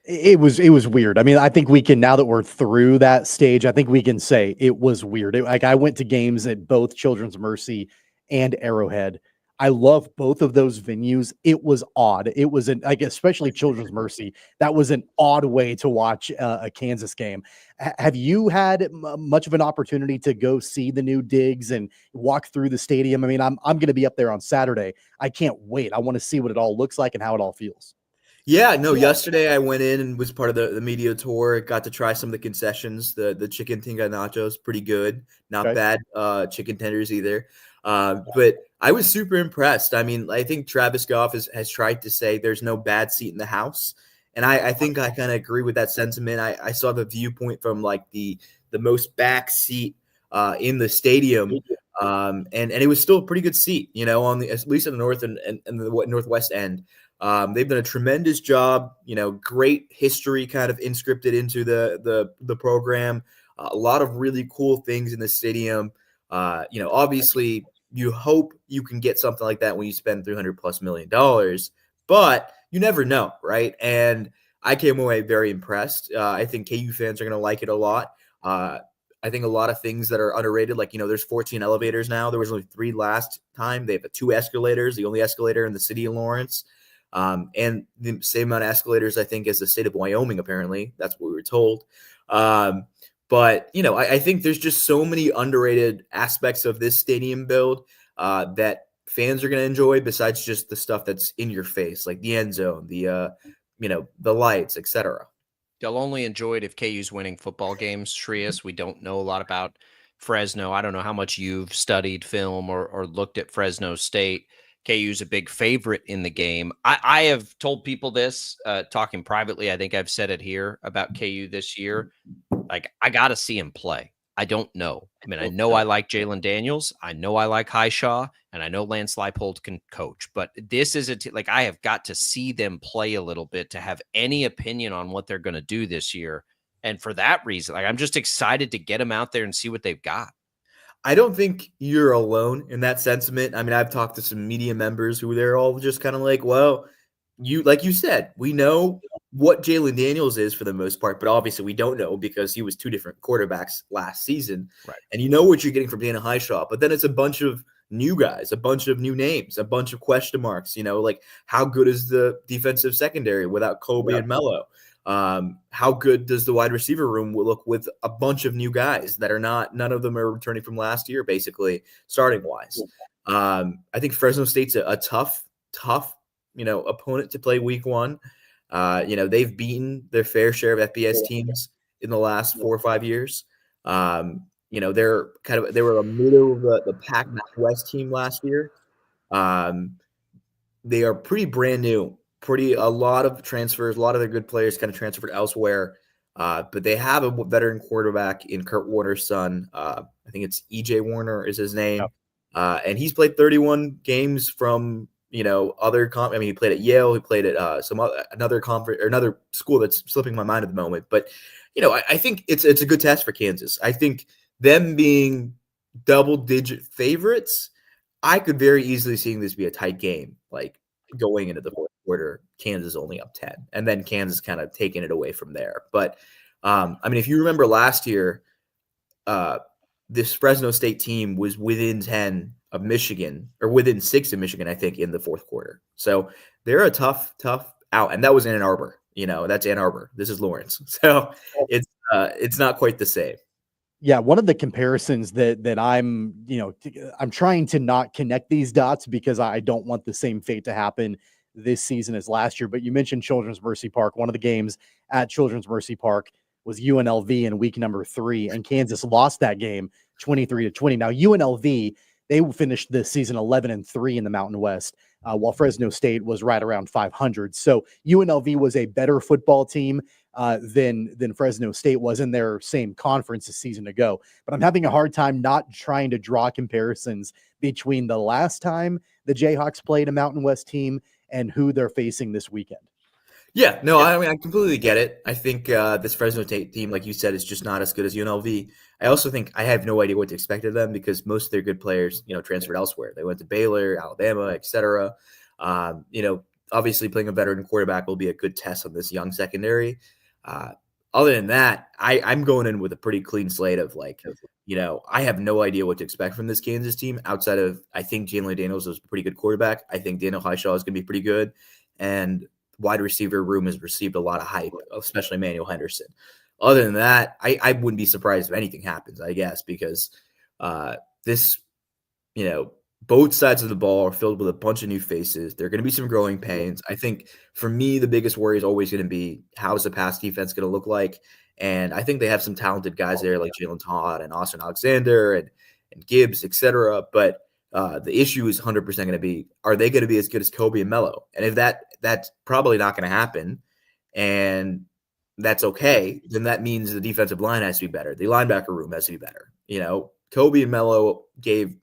It was weird. I mean, I think we can, now that we're through that stage, I think we can say it was weird. I went to games at both Children's Mercy and Arrowhead. I love both of those venues. It was odd. It was especially Children's Mercy. That was an odd way to watch a Kansas game. Have you had much of an opportunity to go see the new digs and walk through the stadium? I mean, I'm going to be up there on Saturday. I can't wait. I want to see what it all looks like and how it all feels. Yeah, no, yesterday I went in and was part of the media tour. Got to try some of the concessions. The chicken tinga nachos, pretty good. Not bad chicken tenders either. But I was super impressed. I mean, I think Travis Goff has tried to say there's no bad seat in the house. And I think I kind of agree with that sentiment. I saw the viewpoint from like the most back seat in the stadium. And it was still a pretty good seat, on the, at least in the north and the northwest end. They've done a tremendous job, great history kind of inscripted into the program. A lot of really cool things in the stadium. Obviously you hope you can get something like that when you spend $300+ million, but you never know. Right. And I came away very impressed. I think KU fans are going to like it a lot. I think a lot of things that are underrated, like, there's 14 elevators now. There was only 3 last time. They have 2 escalators, the only escalator in the city of Lawrence. And the same amount of escalators, I think, as the state of Wyoming, apparently. That's what we were told. But, I think there's just so many underrated aspects of this stadium build that fans are going to enjoy besides just the stuff that's in your face, like the end zone, the lights, etc. They'll only enjoy it if KU's winning football games, Shreyas. We don't know a lot about Fresno. I don't know how much you've studied film or looked at Fresno State. KU's a big favorite in the game. I have told people this, talking privately. I think I've said it here about KU this year. Like, I got to see him play. I don't know. I mean, I know I like Jalen Daniels. I know I like Highshaw, and I know Lance Leipold can coach. But this is I have got to see them play a little bit to have any opinion on what they're going to do this year. And for that reason, I'm just excited to get them out there and see what they've got. I don't think you're alone in that sentiment. I mean, I've talked to some media members who they're all just kind of like, well, like you said, we know what Jalen Daniels is for the most part, but obviously we don't know because he was 2 different quarterbacks last season. Right. And you know what you're getting from Dana Highshaw, but then it's a bunch of new guys, a bunch of new names, a bunch of question marks, like how good is the defensive secondary without Kobe and Mello? How good does the wide receiver room look with a bunch of new guys that are none of them are returning from last year, basically starting wise. I think Fresno State's a tough, opponent to play week 1. They've beaten their fair share of FBS teams in the last 4 or 5 years. They were a middle of the pack West team last year. They are pretty brand new. A lot of transfers, a lot of their good players kind of transferred elsewhere. But they have a veteran quarterback in Kurt Warner's son. I think it's EJ Warner is his name. Yep. And he's played 31 games from, other he played at Yale. He played at another conference or another school that's slipping my mind at the moment. But, I think it's a good test for Kansas. I think them being double-digit favorites, I could very easily see this be a tight game, like going into the fourth quarter, Kansas only up 10, and then Kansas kind of taking it away from there. But if you remember last year, this Fresno State team was within 10 of Michigan, or within 6 of Michigan, I think, in the fourth quarter. So they're a tough out, and that was in Ann Arbor. That's Ann Arbor. This is Lawrence. So it's not quite the same. Yeah, one of the comparisons that I'm, I'm trying to not connect these dots because I don't want the same fate to happen this season as last year. But you mentioned Children's Mercy Park. One of the games at Children's Mercy Park was UNLV in week number 3, and Kansas lost that game 23-20. Now UNLV, they finished the season 11-3 in the Mountain West, while Fresno State was right around 500. So UNLV was a better football team than Fresno State was in their same conference a season ago. But I'm having a hard time not trying to draw comparisons between the last time the Jayhawks played a Mountain West team and who they're facing this weekend. Yeah, no, I mean, I completely get it. I think this Fresno State team, like you said, is just not as good as UNLV. I also think I have no idea what to expect of them because most of their good players, transferred elsewhere. They went to Baylor, Alabama, etc. Obviously playing a veteran quarterback will be a good test on this young secondary. Other than that, I'm going in with a pretty clean slate of I have no idea what to expect from this Kansas team outside of I think Jalen Daniels is a pretty good quarterback. I think Daniel Highshaw is going to be pretty good. And wide receiver room has received a lot of hype, especially Emmanuel Henderson. Other than that, I wouldn't be surprised if anything happens, I guess, because both sides of the ball are filled with a bunch of new faces. There are going to be some growing pains. I think for me, the biggest worry is always going to be how's the pass defense going to look like? And I think they have some talented guys there like Jalen Todd and Austin Alexander and Gibbs, et cetera. But the issue is 100% going to be, are they going to be as good as Kobe and Melo? And if that's probably not going to happen, and that's okay, then that means the defensive line has to be better. The linebacker room has to be better. Kobe and Melo gave,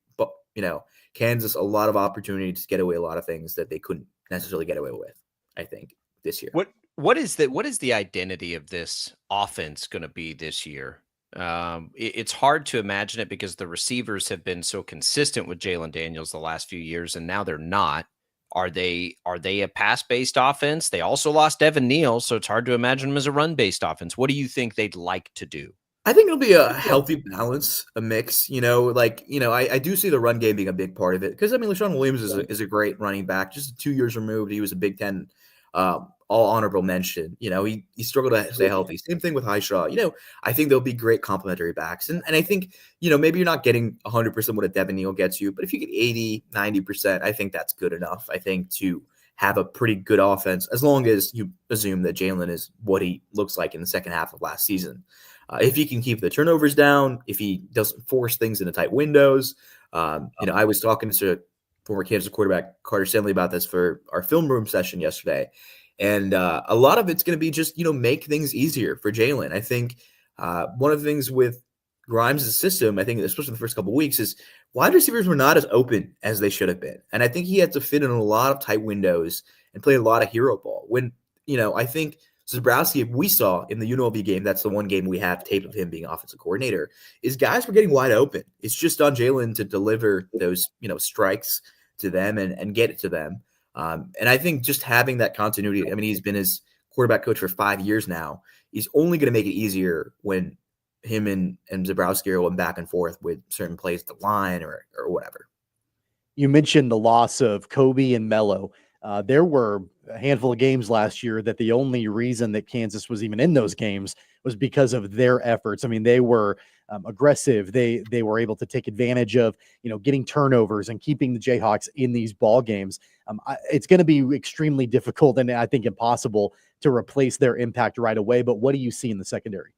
Kansas a lot of opportunity to get away a lot of things that they couldn't necessarily get away with, I think, this year. What is the identity of this offense going to be this year? It's hard to imagine it because the receivers have been so consistent with Jalen Daniels the last few years, and now they're not. Are they a pass-based offense? They also lost Devin Neal, so it's hard to imagine them as a run-based offense. What do you think they'd like to do? I think it'll be a healthy balance, a mix. I do see the run game being a big part of it because LaShawn Williams is a great running back. Just 2 years removed, he was a Big Ten all honorable mention. He struggled to stay healthy. Same thing with Highshaw. I think they'll be great complementary backs. And I think, maybe you're not getting 100% what a Devin Neal gets you, but if you get 80, 90%, I think that's good enough, I think, to have a pretty good offense, as long as you assume that Jalen is what he looks like in the second half of last season. If he can keep the turnovers down, if he doesn't force things into tight windows. I was talking to former Kansas quarterback Carter Stanley about this for our film room session yesterday. And a lot of it's going to be just, make things easier for Jalen. I think one of the things with Grimes' system, I think, especially the first couple of weeks, is wide receivers were not as open as they should have been. And I think he had to fit in a lot of tight windows and play a lot of hero ball. When, I think Zebrowski, we saw in the UNLV game, that's the one game we have taped of him being offensive coordinator, is guys were getting wide open. It's just on Jalen to deliver those, strikes to them and get it to them. And I think just having that continuity, he's been his quarterback coach for 5 years now. He's only going to make it easier when him and Zebrowski are going back and forth with certain plays at the line or whatever. You mentioned the loss of Kobe and Melo. There were a handful of games last year that the only reason that Kansas was even in those games was because of their efforts. They were aggressive. They were able to take advantage of, getting turnovers and keeping the Jayhawks in these ball games. It's going to be extremely difficult and I think impossible to replace their impact right away. But what do you see in the secondary?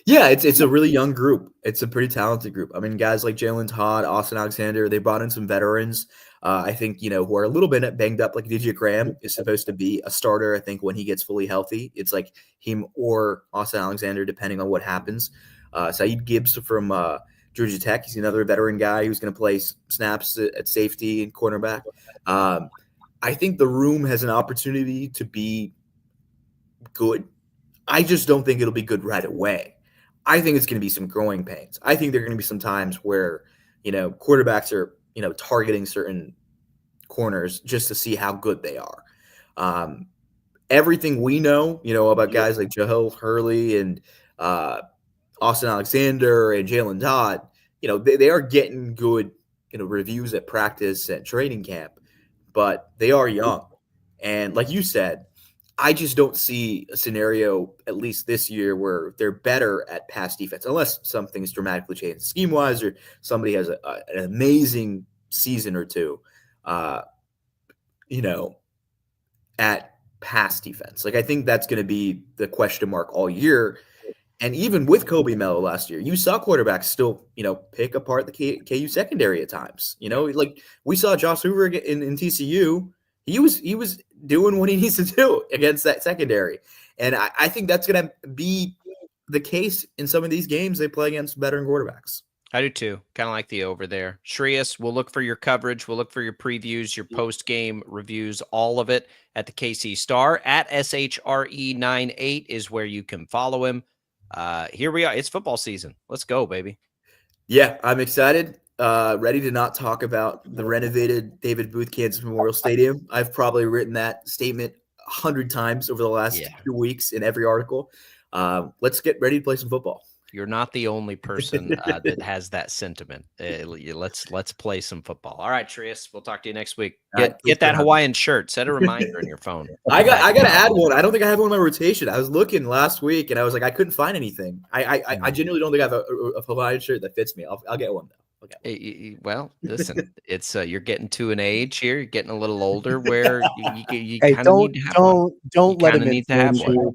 Yeah, it's a really young group. It's a pretty talented group. Guys like Jalen Todd, Austin Alexander, they brought in some veterans. I think, who are a little bit banged up, like DJ Graham is supposed to be a starter, I think, when he gets fully healthy. It's like him or Austin Alexander, depending on what happens. Saeed Gibbs from Georgia Tech, he's another veteran guy who's going to play snaps at safety and cornerback. I think the room has an opportunity to be good. I just don't think it'll be good right away. I think it's going to be some growing pains. I think there are going to be some times where, quarterbacks are, targeting certain corners just to see how good they are. Everything we know, about guys like Jahil Hurley and Austin Alexander and Jalen Todd, they are getting good, reviews at practice and training camp, but they are young. And like you said, I just don't see a scenario, at least this year, where they're better at pass defense, unless something's dramatically changed scheme-wise or somebody has an amazing season or two, at pass defense. Like, I think that's going to be the question mark all year. And even with Kobe Mello last year, you saw quarterbacks still, pick apart the KU secondary at times. Like we saw Josh Hoover in TCU. He was doing what he needs to do against that secondary. And I think that's going to be the case in some of these games they play against veteran quarterbacks. I do too. Kind of like the over there. Shreyas, we'll look for your coverage. We'll look for your previews, your post-game reviews, all of it at the KC Star. At SHRE98 is where you can follow him. Here we are. It's football season. Let's go, baby. Yeah, I'm excited. Ready to not talk about the renovated David Booth Kansas Memorial Stadium. I've probably written that statement 100 times over the last 2 weeks in every article. Let's get ready to play some football. You're not the only person that has that sentiment. Let's play some football. All right, Shreyas, we'll talk to you next week. Get that Hawaiian shirt. Set a reminder on your phone. I got to add one. I don't think I have one in my rotation. I was looking last week and I was like, I couldn't find anything. I genuinely don't think I have a Hawaiian shirt that fits me. I'll get one though. Okay. Well, listen, it's you're getting to an age here. You're getting a little older where you kind of need to have one. Don't let him need to have one.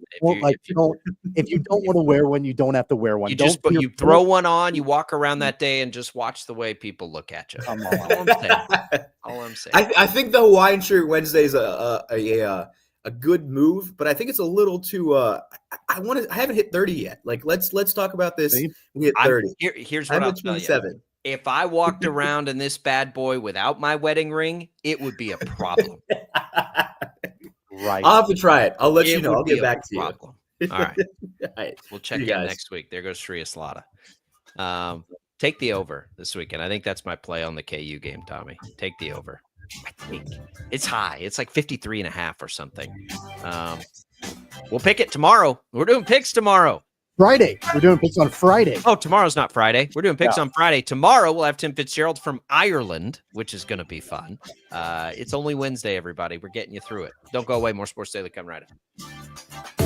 If you don't want to wear one, you don't have to wear one. You throw one on. You walk around that day and just watch the way people look at you. All I'm saying. I think the Hawaiian shirt Wednesday is a good move, but I think it's a little too. I haven't hit 30 yet. Like let's talk about this. We hit 30. Here's what I'll tell you. If I walked around in this bad boy without my wedding ring, it would be a problem. Right. I'll have to try it. I'll let you know. I'll get back to you. All right. We'll check in next week. There goes Shreyas Laddha. Take the over this weekend. I think that's my play on the KU game, Tommy. Take the over. I think it's high. It's like 53.5 or something. We'll pick it tomorrow. We're doing picks tomorrow. Friday. We're doing picks on Friday. Oh, tomorrow's not Friday. We're doing picks on Friday. Tomorrow, we'll have Tim Fitzgerald from Ireland, which is going to be fun. It's only Wednesday, everybody. We're getting you through it. Don't go away. More Sports Daily coming right up.